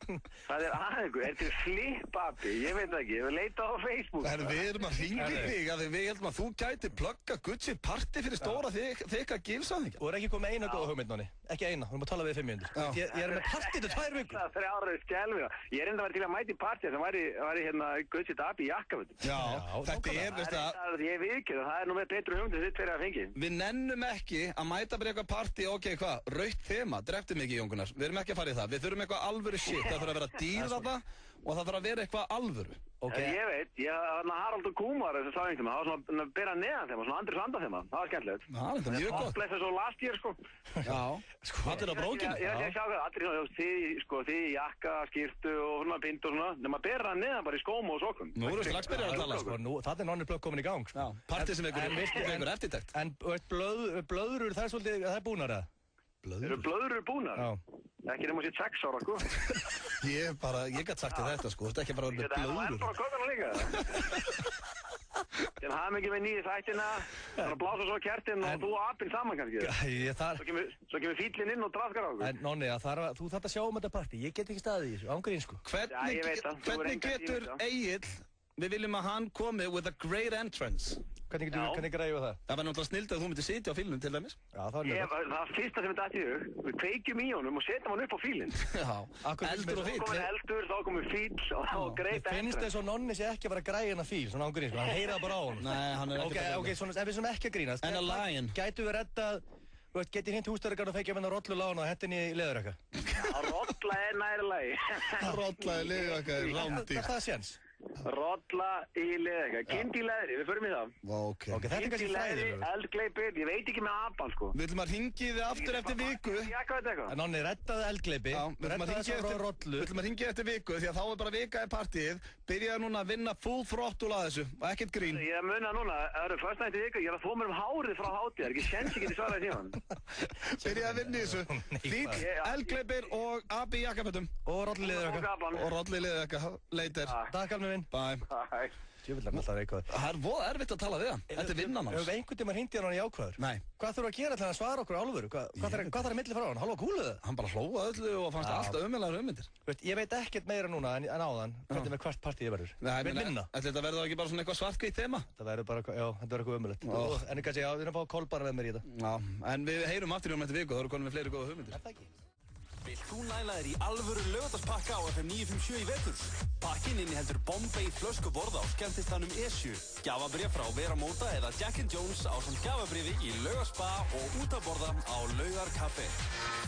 Það er aðeins, til flip-abi, ég veit ekki, ég vil leita á Facebook. Við erum að hringja í þig, að við heldum að þú gæti plugga Gucci party fyrir stóra þykka gilsaðingja. Þú er ekki komið eina góða hugmynd, Nonni. Ekki eina, þú erum að tala við 5 mínútur. Ég er með partí til 2 vikur. Það er 3 ára skelviða. Ég er enda að vera til að mæta í partí sem væri hérna Gucci abi í jakkafötum. Já, þetta er, veist það. Ég veit ekki, það er nú með betri hugmynd sem þitt fyrir að fengi. Við nennum ekki að mæta bara eitthvað partí, ok, hvað, rautt þema, dreftu mikið, Jón Gunnar. Við erum ekki að fara í það. Við þurfum eitthvað alvöru shit, það þarf að vera dýr þarna og það þarf að vera eitthvað alvöru. Ég veit, Haraldur Kumar, þessi sagðingtum, það var svona bera neðan þeim, svona Andri Sanda þeim, það var skemmtilegt. Það er mjög gott. Það blessa svo last year, sko. Já, allir á brókinu. Ég er ekki að sjá hvað, allir þið í jakka, skýrtu og svona pindu og svona, nema bera neðan bara í skóm og sokum. Nú erum við strax byrjað að tala, sko. Það er Nonni plögg komin í gang, sko. Partí sem einhver eftirtekt. En blöðrur, það er svolítið, það er búnar, eða? Eru blöðrur búnar? Já. Ekki nema sér 6 ára, sko. Ég gæti sagt þetta, sko. Þetta er ekki bara með blöðrur. Þetta er bara kökuna líka. Þannig hafum ekki með nýju þættina, þannig að blása svo kertinn og þú og apinn saman kannski. Svo kemur fíllinn inn og draskar á okkur. En Nonni, þú þarf að sjá þetta partí. Ég get ekki staðið í þessu, ángrín, sko. Hvernig getur Egill, við viljum að hann komi with a great entrance. Hvernig græðu það? Það var náttúrulega snilt að þú myndir sitja á fílunum til dæmis. Já, það var mjög gott. Það fyrsta sem við dætti í hug, við kveikjum í honum og setjum hann upp á fílinn. Já, eldur og fíl. Þá komur eldur, þá komur fíl og great entrance. Mér finnst þess að Nonni sé ekki að vera að græja hennar fíl, svona ángrín, hann heyra bara á honum. Nei, hann er ekki að Ok, ef við svona ekki að grínast. En a lion. Gætu við reddað, getið hint hússtörgarn og fekja með rollu lána og hendin í leðurökka? Rolla er nærlagi. Rolla í leðurökka er rámdýr. Er það séns? Rolla í leðurökka. Kind í leðri, við förum í það. Ok, þetta er kannski fræðilegur. Eldgleipir, ég veit ekki með apan, sko. Við ætlum að hringi þið aftur eftir viku. Nonni, reddaðu eldgleipi. Við ætlum að hringi eftir viku því að þá er bara vika í partíið. Byrjaðu núna að vinna full throttle að þessu og ekkert grín. Ég muna núna, það eru först nætti viku, ég er að þó mér hárið frá hátíð, ekki séns ég geti svarað í síðan. Byrjaðu að vinna í þessu. Fíll, eldgleipir og abi í jakkafötum. Og rolli í leðurökka. Later. Takk alveg minn. Bye. Djöfull alltaf reykvað. Það er voða erfitt að tala við hann. Þetta er vinnan hans. Ef einhvern tíma hringdi hann í ákvæður. Nei. Hvað þurfa að gera til að svara okkur á alvöru? Hvað þarf að milli frá hann? Halló, kúluðu? Hann bara hlóða öllu og fannst alltaf umjölaður hugmyndir. Ég veit ekkert meira núna en áðan hvernig með hvert partíið verður. Nei, þetta verður ekki bara svona eitthvað svartkvítt þema? Það verður bara, já, þetta verður eitthvað umjöld. En kannski, já, við erum að fá Kolbara með mér í þetta. Já, en við heyrum aftur í um þetta viku, þá eru konum við fleiri góða hugmyndir. Er það ekki? Vilt þú næla þér í alvöru laugardagspakka á FM 957 í vetur? Pakkin inniheldur Bombay flöskuborð á skemmtistanum Esju, gjafabréf frá Vera Móta eða Jack & Jones ásamt gjafabréfi í Laugarspa og út að borða á Laugarkaffi.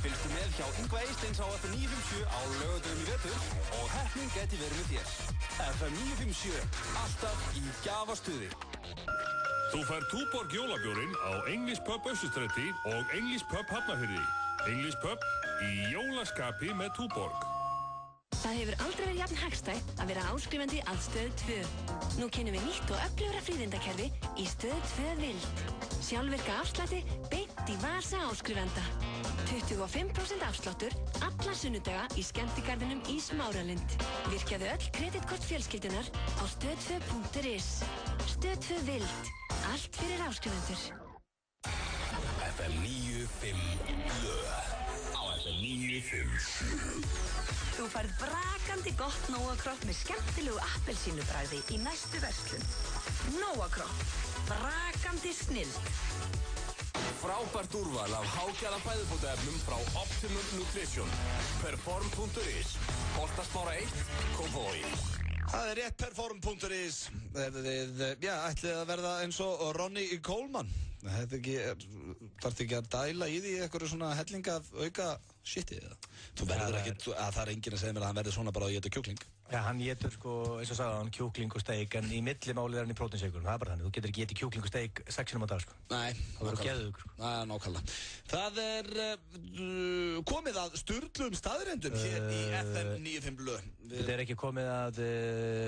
Fylgstu með hjá Yngva Eysteins á FM 957 á laugardögum í vetur og heppnin geti verið með þér. FM 957, alltaf í gjafastuði. Þú fær Túborg jólabjórin á English Pub Össustræti og English Pub Hafnarfirði. English Pub í jólaskapi með Túborg. Það hefur aldrei verið jafn hagstætt að vera áskrifandi að Stöð 2. Nú kynnum við nýtt og öflugra fríðindakerfi í Stöð 2 Vild. Sjálfvirka afslætti beint í vasa áskrifanda. 25% afsláttur alla sunnudaga í skemmtigarðinum í Smáralind. Virkjaðu öll kreditkort fjölskyldunar á stöð2.is. Stöð 2 Vild. Allt fyrir áskrifandur. FM 957 á FM 957. Þú færð brakandi gott Nóa-kropp með skemmtilegu appelsínubragði í næstu verslun. Nóa-kropp. Brakandi snilld. Frábært úrval af hágæða fæðubótaefnum frá Optimum Nutrition. Perform.is. Holtasmára 1, Kópavogi. Það er rétt, perform.is. Ætlið að verða eins og Ronnie Coleman. Þetta þarf ekki að dæla í því eitthvað svona helling af auka shiti eða? Þú verður ekki, það er enginn að segja mér að hann verður svona bara að éta kjúkling. Já, hann étur sko, eins og sagði hann, kjúkling og steik, en í millimálið hann í próteinshakerum, það er bara þannig, þú getur ekki étið kjúkling og steik 6 sinnum á dag, sko. Nei, það verður geðugur, sko. Nei, nákvæmlega. Það er komið að sturlum staðrendum hér í FM 95 Blö. Þetta er ekki komið að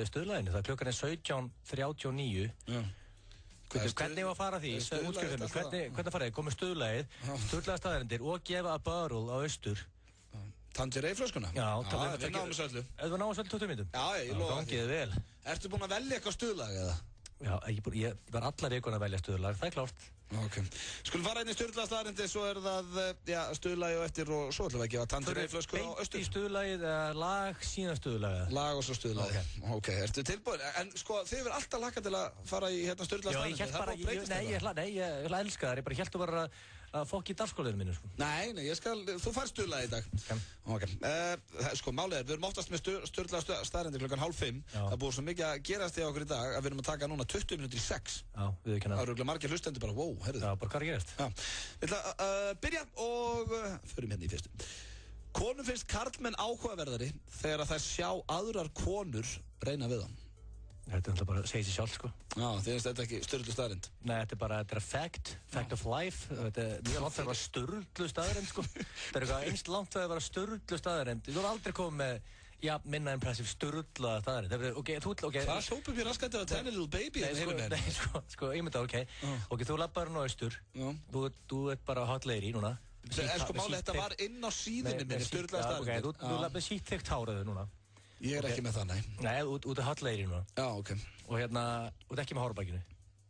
stöðlaginu, það klukkan er 17:39. Já. Hvernig var að fara því? Hvernig farið? Komið stöðlagið, stöðlaða staðrendir og gefa að börl á austur. Tangerei-flöskuna? Já, við náum þessu öllu. Við náum þessu öllu 20 mínútum? Já, ég lofa því. Gangið vel. Ertu búinn að velja eitthvað stuðlag eða? Já, ég var allar vikuna að velja stuðlag, það er klárt. Ok. Skulum fara inn í sturlaða staðrendi, svo er það, stuðlagi og eftir og svo ætlum við ekki að Tangerei-flösku á austur. Beint í stuðlagið eða lag síðan stuðlagið? Lag og svo stuðlagið. Ok, ertu tilbúin? En sko, þið verður alltaf lakað til að fara í sturlaða staðrendi. Ég elska það, ég bara held að vera að fokk í dagskóliðinu mínu, sko. Nei, þú fær stuðlagi í dag. Ok. Sko, málið við erum oftast með sturlaða staðrendi klukkan 4:30. Það búið svo mikið að gerast í okkur í dag að við erum að taka núna 20 mínútur í 6. Já, við það eru margir hlustendur bara, wow, herðu. Já, bara hvað er gerist? Já, við ætla að byrja og förum hérna í fyrstu. Konum finnst karlmenn áhugaverðari þegar að þær sjá aðrar konur reyna við hann. Þetta er alltaf bara að segja sér sjálf, sko. Já, þið finnst þetta ekki sturlu staðrend? Nei, þetta er fact of life. Þetta er mjög langt að vera sturlu staðrend, sko. Þetta er eitthvað einst langt að vera sturlu staðrend. Þú voru aldrei komið með, minna impressive sturla staðrend. Það sópum ég raskat að tiny little baby. Nei, sko, ég myndi ok, þú labbar nú austur. Þú ert bara hot lady núna. En sko máli, þetta var inn á síðunni minni, sturla staðrend. Ok, þú labbar sítt þygt háraðu núna. Ég er ekki með það, nei. Nei, út af hotleiri núna. Já, ok. Og hérna, út ekki með hárbækinu.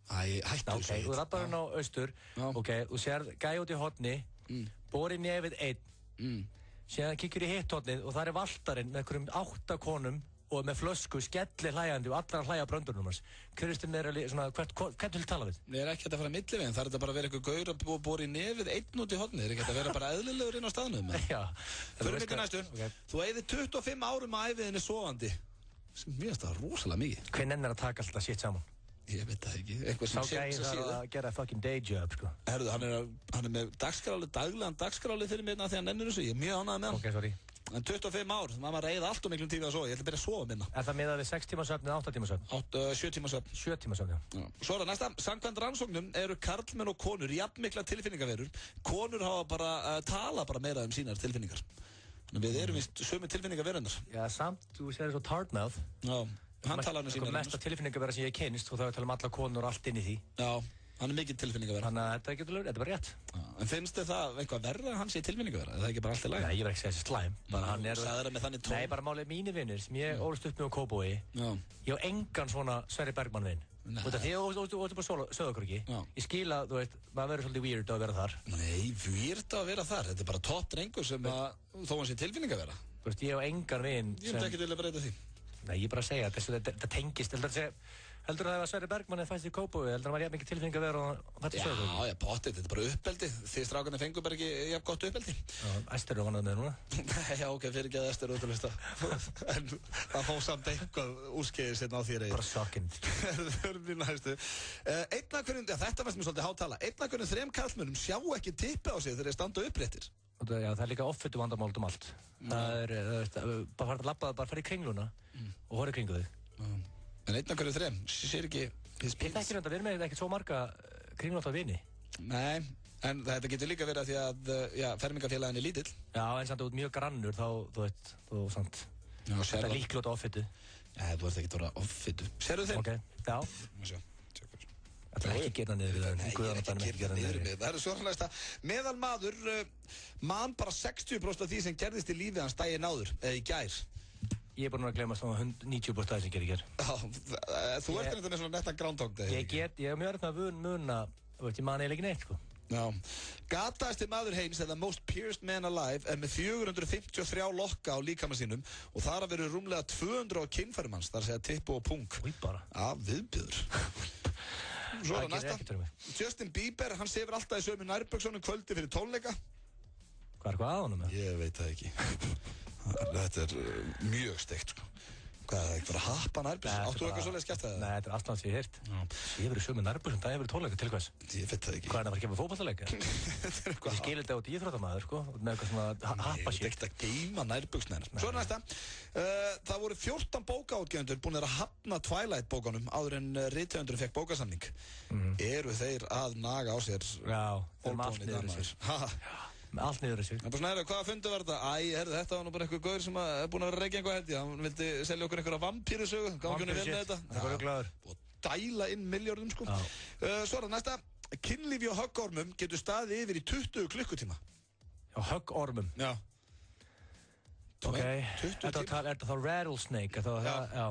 Æ, hættu þessu. Ok, þú rappar hérna á austur. Ok, þú sér gæi út í hotni, borið nefið einn. Síðan kikkur í hitt hotnið og það er valtarinn með einhverjum 8 konum og með flösku, skellir hlæjandi og allar að hlæja bröndurnum hans. Kristinn er svona, hvern vil tala við? Ég er ekki hægt að fara milli við, það er þetta bara að vera eitthvað gaur að bora í nefið einn út í hotnið. Það er ekki hægt að vera bara eðlilegur inn á staðnum. Já. Förum ykkur næstu. Þú eigðir 25 árum að æfiðinni sofandi. Mér finnst það rosalega mikið. Hver nennir að taka alltaf shit saman? Ég veit það ekki. Eitthvað sem sé það að gera fucking day job, sko. Herðu, hann er með dagskráli fyrir mig þegar hann nennir þessu. Ég er mjög ánægður með hann. Ok, sorry. En 25 ár, maður reyða allt miklum tíma að sofa. Ég ætla að byrja að sofa minna. Er það miðað við 6 tíma svefn eða 8 tíma svefn? 7 tíma svefn. 7 tíma svefn, já. Svo er það næsta. Samkvæmt rannsóknum eru karlmenn og konur jafnmikla tilfinningaverur. Konur hafa tala meira sínar tilfinningar. Þannig við erum vist sömu tilfinningaverurnar. Já, samt, þú sér svo Tartmouth. Já, hann talar sínar. Mesta tilfinningavera sem ég kynst og það er að tala alla konur og allt inn í því. Já. Hann er mikið tilfinningavera. Þannig að þetta er bara rétt. En finnst þið það eitthvað verra að hann sé tilfinningavera? Er það ekki bara allt í lagi? Nei, ég verð ekki að segja þessi slæm. Það er með þannig tón. Nei, bara málið mínir vinnir sem ég ólst upp með á Kópavogi. Ég á engan svona Sverri Bergmann vinn. Því að þú ert bara Sauðárkróki. Ég skil að, þú veist, maður verður svolítið weird að vera þar. Nei, weird að vera þar. Þetta er bara topp drengur sem þó hann sé tilfinningavera. Þú veist, ég á engan vinn sem... Ég myndi ekki til að breyta því. Nei, ég bara að segja þetta tengist. Heldur það að Sverri Bergmann fæst í Kópavogi? Heldur það að maður mikið tilfinning að vera og þetta Sauðárkróki? Já, pottið, þetta er bara uppeldi. Þið strákarnir fengur bara ekki jafn gott uppeldi. Já, Ester er vonað með núna. Nei, já, ok, fyrir ekki að Ester út að hlusta. En það fá samt eitthvað úrskeiðis hérna á þér eigin. Bara sokkinn. Förum við næstu. Þetta fannst mér svolítið hátala. 1 af hverjum 3 karlmönnum sjá ekki tippi á sig þegar þeir standa uppréttir. Já, það er líka offitu vandamál allt. Það er bara fara í kringluna og horfa í kringu þig. En 1 af hverjum 3, sér ekki... Ég þekki þetta, við erum ekkert svo marga kringlótt að vini. Nei, en þetta getur líka verið að því að fermingafélagin er lítill. Já, en samt út mjög grannur, þú samt... Þetta er líklótt offitu. Nei, þú ert ekki að vera offitu. Sérðu þeim? Ok, já. Það er ekki að gera niður við það. Nei, ég er ekki að gera niður við það. Það er svona meðal maður man bara 60% af því sem gerðist í lífið hans daginn áður, eða í gær. Ég er búinn að gleyma svona 90% af því sem gerir í gær. Já, þú ert þetta með svona nettan Groundhog Day. Ég er mjög erfn að muna, ég man eiginlega ekki neitt, sko. Já. Gataðasti maður heims, eða most pierced man alive, er með 453 lokka á líkama sínum og þar að veru rúmlega 200 á kynfærum hans, þar að segja tippu og pung. Új bara. Já, viðbjöður. Svo er það næsta. Justin Bieber, hann sefur alltaf í sömu nærböksunum kvöldi fyrir tónleika. Hvað er hvað að honum? Ég veit það ekki. Þetta er mjög steikt, sko. Hvað er það, ekki bara happa nærbúsum? Áttu eitthvað svoleiðis skemmt það? Nei, þetta er allt annað sem ég heyrt. Ég verið sömu nærbúsum, það hefur verið tónleika til hvers. Ég veit það ekki. Hvað er það að fara að gefa fótballtaleika? Ég skilir þetta út í íþróttamaður, sko, með eitthvað svona happa Nei, shit. þetta er ekkert að geima nærbuxnir. Svo er næsta. Það voru 14 bókaútgefundur búin að hafna Twilight bókanum áður en rithöfundurinn fekk bókasamning. Eru þeir að naga á sér? Já, þeir eru allt niður þessu. Allt niður þessu. Það er bara svona, hvaða fundu var þetta? Þetta var nú bara eitthvað gaur sem er búin að vera að reykja eitthvað held ég. Hann vildi selja okkur einhverja vampírusögu. Gangi henni vel með þetta. Það var glaður. Og dæla inn milljörðum, sko. Svo er það næsta. Kynlífi á höggormum getur staðið yfir í 20 klukkutíma. Á höggormum? Já. Ok, er þetta þá rattlesnake? Já.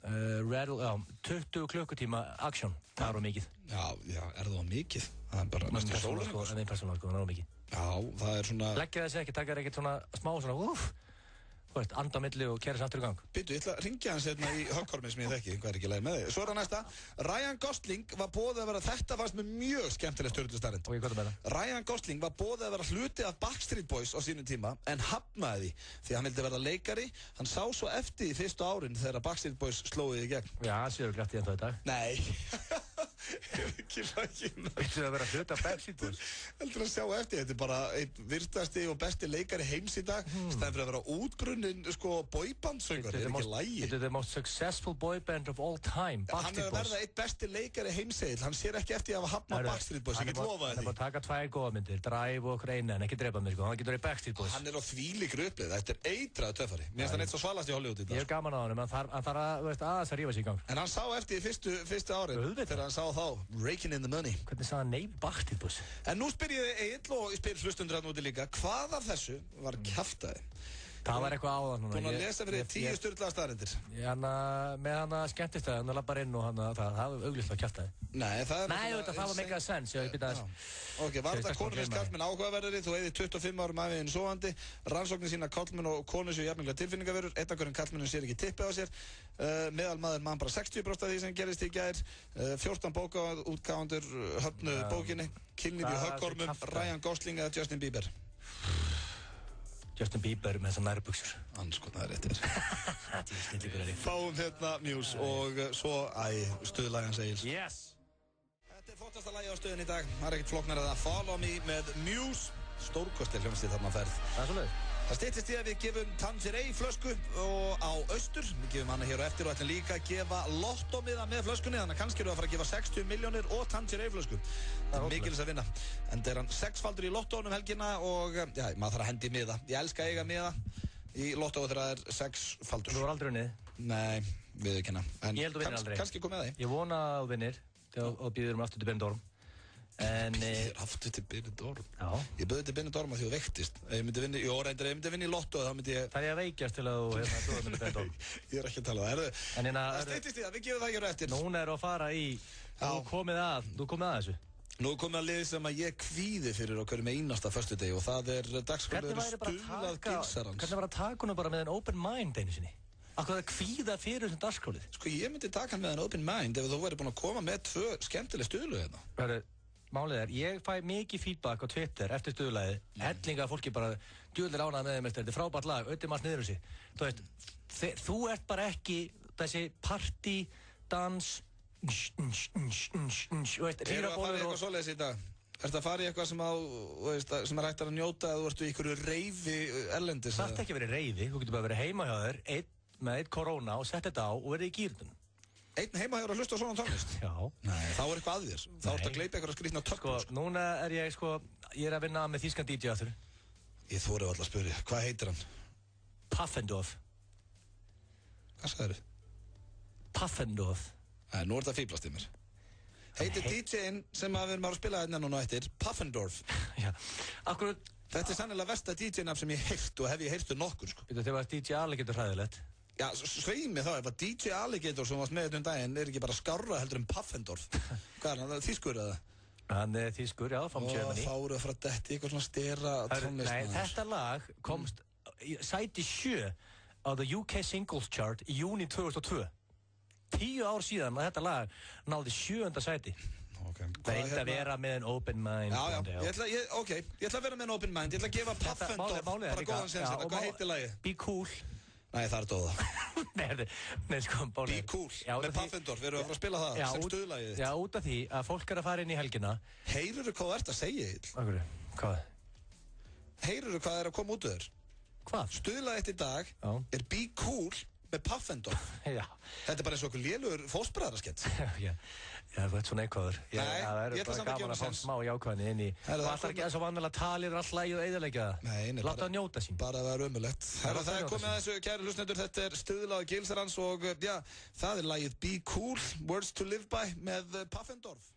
20 klukkutíma action. Það er mikið. Já, er það mikið? Það er bara næstu sólarhringur. Það er persónulega, sko, það er mikið. Já, það er svona... Leggja þessi ekki, taka þér ekkert svona smá svona, anda á milli og kæra sér aftur í gang. Býtu, ég ætla að ringja hans hérna í höggormið sem ég þekki, hvað er ekki leið með þig. Svo er það næsta. Ryan Gosling var boðið að vera, þetta fannst með mjög skemmtileg stjörnustarrend. Og ég hvað það með það? Ryan Gosling var boðið að vera hluti af Backstreet Boys á sínum tíma, en hafnaði því hann vildi verða leikari. Hann sá svo eftir í fyrstu árin þegar Backstreet Boys slóið í gegn. Já, það séu glætt í ennþá í dag. Nei. Ekki lækina. Viltu það vera hluti af Backstreet Boys? Heldur að sjá eftir, þetta er bara einn virtasti og besti leikari heims í dag. Stæðan fyrir að vera útbrunnin, sko, boybandsöngur, er ekki lægi. Þetta er the most successful boyband of all time, Backstreet Boys. Hann er að verða einn besti leikari heimsegil, hann sér ekki eftir að hafa hafnað Backstreet Boys, ég get lofaði því. Hann er bara að taka 2 góða myndir, Drive og okkur eina, en ekki drepa mig, sko, hann getur verið Backstreet Boys. Hann er á þvílíkri upplið, þetta er eitraðu töffari. Mér finnst hann eitt svo svalast í Hollywood í dag. Ég er gaman á honum, hann þarf að, veist, aðeins að rífa sig í gang. En hann sá eftir í fyrstu árin, þegar hann sá þá, raking in the money. Hvernig sagði hann nei Backstreet Boys? En nú spyr ég þig Egill og ég spyr hlustundur hann úti líka, hvað af þessu var kjaftaði? Það var eitthvað áðan núna. Búin að lesa fyrir 10 sturlaða staðreyndir. Með hann að skemmtistæði, hann lappar inn og það var auglýslega kjaftaði. Nei, það var mega sens, ég byrja þess. Ok, var þetta konur skallmenn áhugaverðari, þú eigði 25 árum aðeins sofandi, rannsóknin sína kallmenn og konur séu jafninglega tilfinningaverur, einn af hverjum kallmennum sér ekki tippið á sér, meðal maður mann bara 60% af því sem gerist í gær, 14 bókaútgáfundur höfnu bókinni, kynlífi í höggormum, Ryan Gosling eða Justin Bieber. Justin Bieber með þessar nærbuxur. Anskot, það er réttir. Þetta er snillíkur er ég. Fáum hérna Muse og svo, stuðlægans Egils. Yes! Þetta er flottasta lagi á stöðun í dag. Það er ekkert flokknar að Follow Me með Muse. Stórkostir hljómsið þarna ferð. Það er svolítið. Það styttist í að við gefum Tangerine flösku á austur. Við gefum hana hér á eftir og ætlum líka að gefa lottómiða með flöskunni. Þannig að kannski eru að fara að gefa 60 milljónir og Tangerine flösku. Það er mikilvægt að vinna. En það er hann 6-faldur í lottónum helgina og já, maður þarf að hendi í miða. Ég elska að eiga miða í lottó þegar það er 6-faldur. Þú voru aldrei unnið? Nei, viðurkenna. Ég held að vinnir aldrei. Kannski komið að því. Ég vona að þú vinnir og býður aftur til Benidorm. Býður aftur til Benidorm? Já. Ég bauði til Benidorm að því þú veiktist. Ef ég myndi vinna, ef ég myndi vinna í lottó þá myndi ég... Það er ég að veikjast til að þú bjóða myndi Benidorm. Ég er ekki að tala það. Það styttist í það, við gefum það hér á eftir. Núna er að fara í... Þú komið að þessu. Nú er komið að lið sem að ég kvíði fyrir á hverjum einasta föstudegi og það er dagskrárliður Stuðlað Gilsarans. Hvernig var að taka hana bara með en open mind einu sinni? Akkur það kvíða fyrir þessum dagskrálið? Sko ég myndi taka hann með en open mind ef þú væri búin að koma með 2 skemmtileg stuðlög hérna. Málið ég fæ mikið feedback á Twitter eftir stuðlaði. Hellinga fólki bara djúðlir ánað með þeim eftir. Þetta er frábært lag, auðvitað maður sniður þessi. Þú veist, þú ert bara ekki þessi party, dans, Erum við að fara í eitthvað svoleiðis í dag? Ertu að fara í eitthvað sem er hægt að njóta eða þú ertu í einhverju reyfi erlendis? Það ætti ekki að vera reyfi, þú getur bara verið heima hjá þér með 1 korona og sett þetta á og verið í gýrnum. Einn heima hjá þér að hlusta á svona tónlist? Já. Nei, þá er eitthvað að þér. Þá ertu að gleypa eitthvað skrýtna tökkum. Sko, núna er ég er að vinna með þýskan DJ aftur. Ég þori alltaf að spyrja, hvað heitir hann? Puffendorf. Hvað sagðir þið? Puffendorf. Nei, nú er þetta fíblast í mér. Heitir DJ-in sem við erum að spila hérna núna eftir, Puffendorf. Já, akkur... Þetta er sannilega versta DJ-nafn sem ég heilt og hef ég heiltu nokkur, sko. Þegar var DJ Alligator hræðilegt. Já, sveimi þá, ef að DJ Alligator sem varst með þetta daginn er ekki bara skárra heldur en Puffendorf. Hvað er hann, þýskur eða? Hann er þýskur, já, from Germany. Og þá eru að fara að detti eitthvað svona stera tónlist. Nei, þetta lag komst sæti 7 á the UK Singles Chart í júni 2002. 10 ár síðan að þetta lag náði 7. sæti. Það reyndi að vera með en open mind. Já, ég ætla að vera með en open mind. Ég ætla að gefa Puffendorf bara góðan séns þetta. Hvað heitir lagið? Be Cool. Nei, það er dóða. Nei, sko, Bóli. Be Cool, með Puffendorf, við erum að fara að spila það sem stuðlagið þitt. Já, út af því að fólk að fara inn í helgina. Heyrurðu hvað þú ert að segja, Egill? Hvað? Heyrurðu hvað er að koma út úr þér? Hvað? Stuðlagið þitt í dag er Be Cool með Puffendorf. Já. Þetta er bara eins og okkur lélugur fósbræðaraskett. Já, þú ert svo neikvæður. Nei, ég ætla samt að gefa gaman að fá smá jákvæðni inn í. Það er ekki eins og vanlega talir all lagið og eyðileggja það. Nei, láttu það njóta sín. Bara að það er ömulegt. Það er komið að þessu, kæru hlustendur, þetta er stuðlag Gilsarans og já, það er lagið Be Cool, Words to Live By með Puffendorf.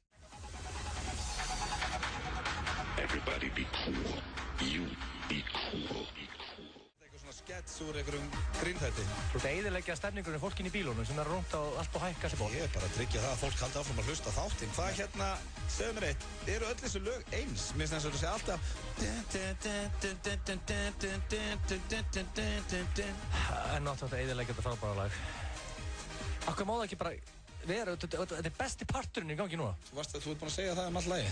Everybody be cool. You be cool. Skets úr einhverjum grínþætti. Þú ert að eyðileggja stemningurinn fólkin í bílunum sem er rungt á allt og hækka sér ból. Ég er bara að tryggja það að fólk haldi áfram að hlusta þáttinn. Hvað segðu mér eitt, eru öll þessu lög eins? Mér finnst þess að þú sé alltaf en náttúrulega eyðileggja þetta frábæra lag. Akkur má það ekki bara vera, þetta er besti parturinn í gangi núna. Þú ert búin að segja það all lagi.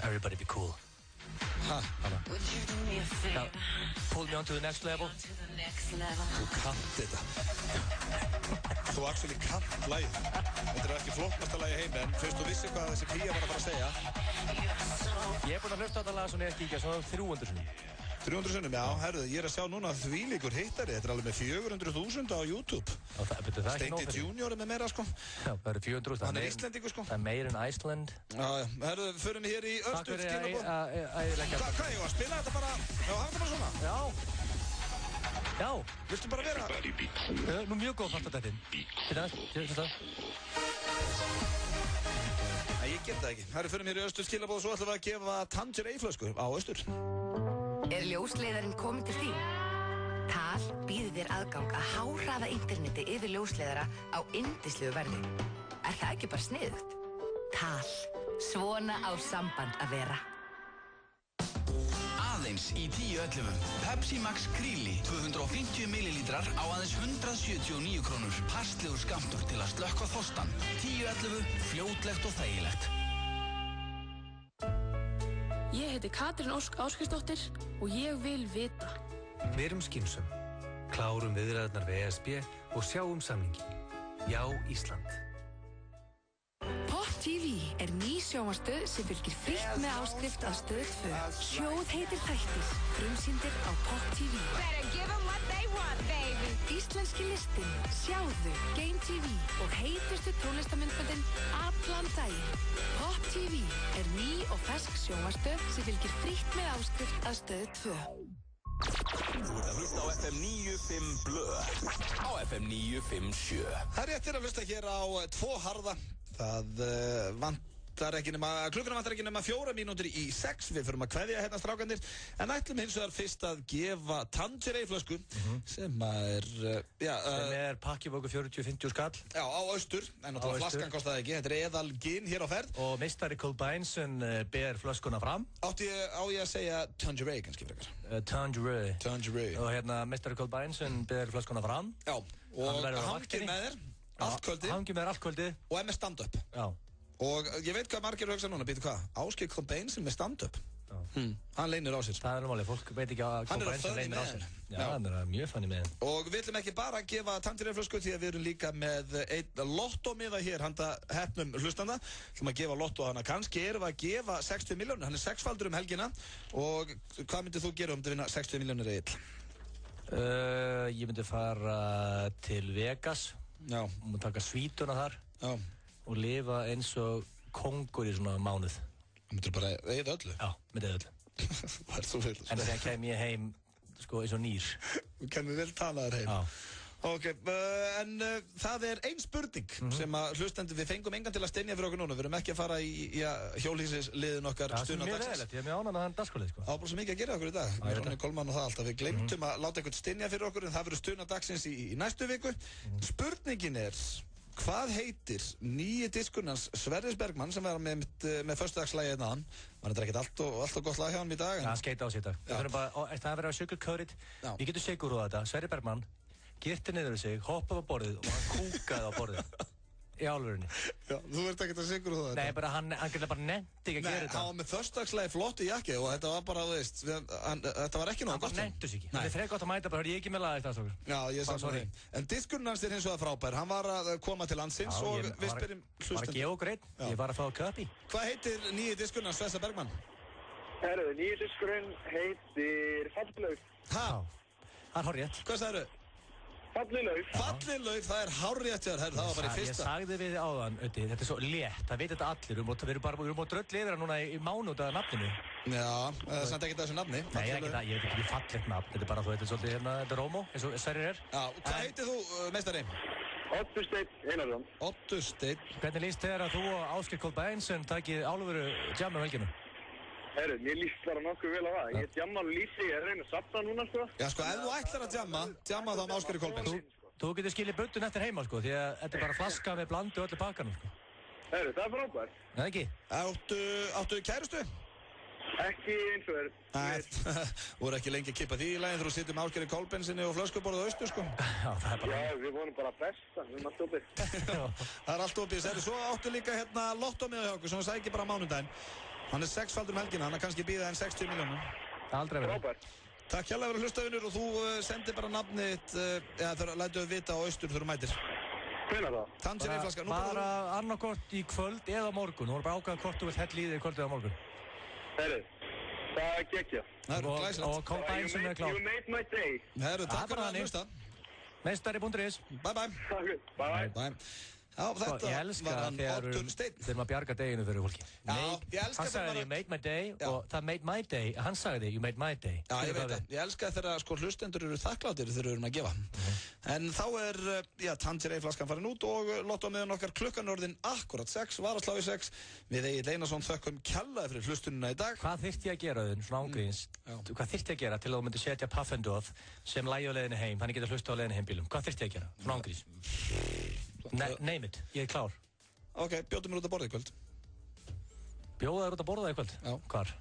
Everybody be cool. Hæ? Now, pull me on to the next level. Þú kannt þetta. Þú actually kannt lagið. Þetta er ekki flóknasta lagi heimi, en fyrst þú vissi hvað þessi pía var að fara að segja. Ég er búinn að hlusta á þetta lag svona ég ekki svona 300 sinnum. 300 sinnum, já, herðu, ég er að sjá núna þvílíkur hittari. Þetta er alveg með 400.000 á YouTube. Steindi Junior er með meira, sko. Já, það eru 400.000. Hann er Íslendingur, sko. Það er meir en Iceland. Já, herðu, förum hér í Örstuð skilaboð. Hvað, ég var að spila þetta bara, já, hafa þetta bara svona? Já. Viltu bara vera? Nú mjög góð part á þetta. Nei, ég get það ekki. Herru, förum hér í Örstuð skilaboð og svo ætlum við að gefa Tangerine-flösku á Östur. Er ljósleiðarinn kominn til þín? TAL býður þér aðgang að háhraða interneti yfir ljósleiðara á yndislegu verði. Er það ekki bara sniðugt? TAL. Svona á samband að vera. Aðeins í 10.11. Pepsi Max Kríli 250 millilítrar á aðeins 179 krónur. Passlegur skammtur til að slökkva þorstan. 10.11. Fljótlegt og þægilegt. Ég heiti Katrín Ósk Ásgeirsdóttir og ég vil vita. Verum skynsöm, klárum viðræðurnar við ESB og sjáum samningin. Já, Ísland. Pop TV er ný sjónvarpsstöð sem fylgir frítt með áskrift af Stöð 2. Sjóð heitir Þættir, frumsýndir á Pop TV. Íslenski listinn, Sjáðu, Game TV og heitustu tónlistamyndböndin allan daginn. Pop TV er ný og fersk sjónvarpsstöð sem fylgir frítt með áskrift af Stöð 2. Þú ert að hlusta á FM 95 Blöð á FM 957. Það er réttir að hlusta hér á 2 harða. Það klukkuna vantar ekki nema 4 mínútur í 6. Við förum að kveðja hérna strákandir. En ætlum hins vegar fyrst að gefa Tangerine-flösku sem er... sem er pakkivöku 40-50 skall. Já, á Östur. En náttúrulega flaskan kostaði ekki. Þetta er eðalgin hér á ferð. Og meistari Kolbeinsen ber flöskuna fram. Á ég að segja Tangerine kannski frekar? Tangerine. Og hérna meistari Kolbeinsen ber flöskuna fram. Já, og hangir með þér allt kvöldið. Og er með stand-up. Já. Og ég veit hvað margir hugsa núna, býtu hvað? Ásgeir Kolbeinsen með stand-up. Hann leynir á sér. Það er náttúrulega, fólk veit ekki að Kolbeinsen leynir á sér. Já, hann er mjög fannig með henn. Og við ætlum ekki bara að gefa Tangerine-flösku því að við erum líka með einn lottómiða hér handa heppnum hlustanda. Við ætlum að gefa lottó hana. Kannski erum við að gefa 60 milljónir. Hann er 6-faldur helgina. Og hvað myndir þú gera að vinna 60 milljónir Egill? Ég myndi fara til Vegas. Já. Og taka svítuna þar. Já. Og lifa eins og kongur í svona mánuð. Það myndir bara eyða öllu? Já, myndi eyða öllu. Það er svo vel. En þegar kem ég heim, sko, eins og nýr. Þú kemur vel talaður heim. Já. Ok, en það er ein spurning sem að hlustendur, við fengum engan til að stynja fyrir okkur núna. Við erum ekki að fara í hjólhýsisliðin okkar stund á dagsins. Það er mjög veðilegt, ég er mjög ánægð með þann dagsskólið, sko. Það var bara svo mikið að gera okkur í dag. Við erum Kolmann og það alltaf. Við glemtum að láta eitthvað stynja fyrir okkur en það verður stund á dagsins í næstu viku. Spurningin er, hvað heitir nýji diskunans Sverris Bergmann sem var með föstudagslægi hérna hann. Var þetta ekkert allt og gott lag hjá hann í dag? Já, hann skeita á sig í dag. Það verður að sugarcoated. Við getum sigur á þetta. Sverrir Bergmann girti niður sig, hoppaði á borðið og hann kúkaði á borðið. Í álverðinni. Já, þú ert ekkert að sigur þú þetta. Nei, bara hann getur bara nefnt ekki að gera þetta. Nei, hann var með föstudagslega flottu jakki og þetta var bara, þú veist, þetta var ekki nóg gott. Hann bara nefntu sig ekki. Það er frekar gott að mæta bara, ég ekki með lagið það, strókur. Já, ég sagði það. En diskurinn hans hins vegar frábær. Hann var að koma til landsins og við spyrjum hlustendur. Var að gefa okkur einn. Ég var að fá köpi. Hvað heitir nýji diskurinn hans Svessa Bergmann? Herru, nýji diskurinn heitir Fallilauf. Ha? Það er hárrétt. Hvað sagðirðu? Fallilauf. Fallilauf, það er hárrétt hjá þér, það var bara í fyrsta. Ég sagði við áðan, Öddi, þetta er svo létt, það veit þetta allir, við erum bara dröll yfir það núna í mánuð af nafninu. Já, það er samt ekki þessu nafni. Nei, ég veit ekki fallegt nafn, þetta er bara þú, þetta er svolítið hérna, þetta er Rómó, eins og Sverrir er. Já, hvað heitir þú, meistari? Oddur Steinn Einarsson. Oddur Steinn. Hvernig líst þér að þú og Ásgeir Kolbeins takið álveru djam helginu? Herru, mér líst bara nokkuð vel á það. Ég djamma alveg lítið, ég er að reyna að safna núna, sko. Já, sko, ef þú ætlar að djamma þá með Ásgeiri Kolbeins. Þú getur skilið buttun eftir heima, sko, því að þetta er bara flaska með blandu öllu pakkanum, sko. Herru, það er frábært. Nei, ekki? Áttu kærustu? Ekki eins og Nei, voru ekki lengi að kippa því í lagin þegar þú sittum með Ásgeiri Kolbeinsinni og flöskuborðið á austur, sko. Já, það er bara... Já, við vorum bara besta, við erum allt opið. Það er allt opið. Svo áttu líka hérna lottómiða hjá okkur sem við sækir bara á mánudaginn. Hann er 6-faldur helgina, hann er kannski bíðað en 60 milljónum. Aldrei verið. Frábært. Takk hjálpa fyrir hlustafinur og þú sendir bara nafnið, eða lætuðu vita á austur þegar þú mætir. Hvenær það? Tangerine-flaska. Bara annarkort í kvöld eða morgun. Þú voru bara ákveða hvort þú vilt hella í þig kvöld eða morgun. Herru, það er geggja. Það er glæsilegt. Og Kolbeins sem er klár. You made my day. Herru, takk fyrir að hlusta. Meistari.is. Bye bye. Bye. Já, þetta var hann Oddur Steinn. Þegar maður bjarga deginu fyrir fólki. Já, ég elska hann sagði you made my day og það made my day. Hann sagði you made my day. Já, ég veit það. Ég elska þegar sko hlustendur eru þakkláttir þegar við erum að gefa. En þá er, Tangerine-flaskan farin út og lottómiðan okkar klukkan orðin akkurat 6, var að slá í 6. Við Egill Einarsson þökkum kjallaði fyrir hlustunina í dag. Hvað þyrfti ég að gera þun, svona ángríns? Hvað þyrfti ég að gera til að þú myndir setja Puffendorf sem lægi á leiðinni heim, þannig getur hlusta á leiðinni heimbílum? Hvað þyrfti ég að gera, svona ángríns? Name it, ég er klár. Ok, bjóðum mér út að borða í kvöld. Bjóða þér út að borða í kvöld? Já. Hvar?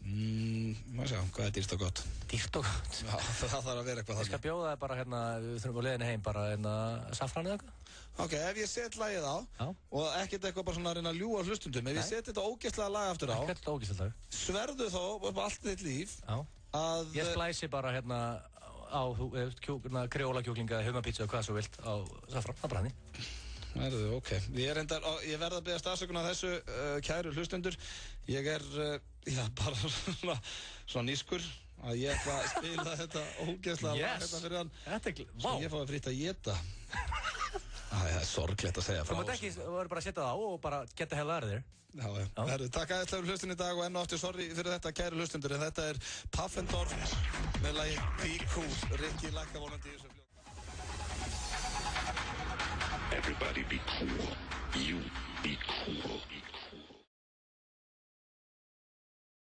Maður sjá, hvað er dýrt og gott? Dýrt og gott? Já, það þarf að vera eitthvað þannig. Ég skal bjóða þér bara hérna, við þurfum á leiðinni heim, bara hérna safran eða eitthvað. Ok, ef ég set lagið á og ekkert eitthvað bara svona að reyna að ljúga hlustundum, ef ég set þetta ógeðslega lag aftur á, ekkert ógeðslega lag, sverðu þá upp allt þitt líf að... Ég splæsi bara hérna á kreólakjúklinga, humapizza og hvað svo vilt á safran, það bara hann. Erðu, ok. Ég verð að biðja stafsökun á þessu, kæru hlustundur. Ég er, bara svona nýskur að ég ætla að spila þetta ógeðslega lag hérna fyrir hann. Þetta er, vá. Svo ég fái fritt að éta. Það er sorglegt að segja frá. Þú mátt ekki, þú verður bara að setja það á og bara geta hell out of there. Já. Herru, takk aðeins fyrir hlustin í dag og enn og aftur sorry fyrir þetta kæru hlustundur, en þetta er Puffendorf með lagið Be Cool. Rikki lækka vonandi í þessu fljóð. Everybody be cool. You be cool.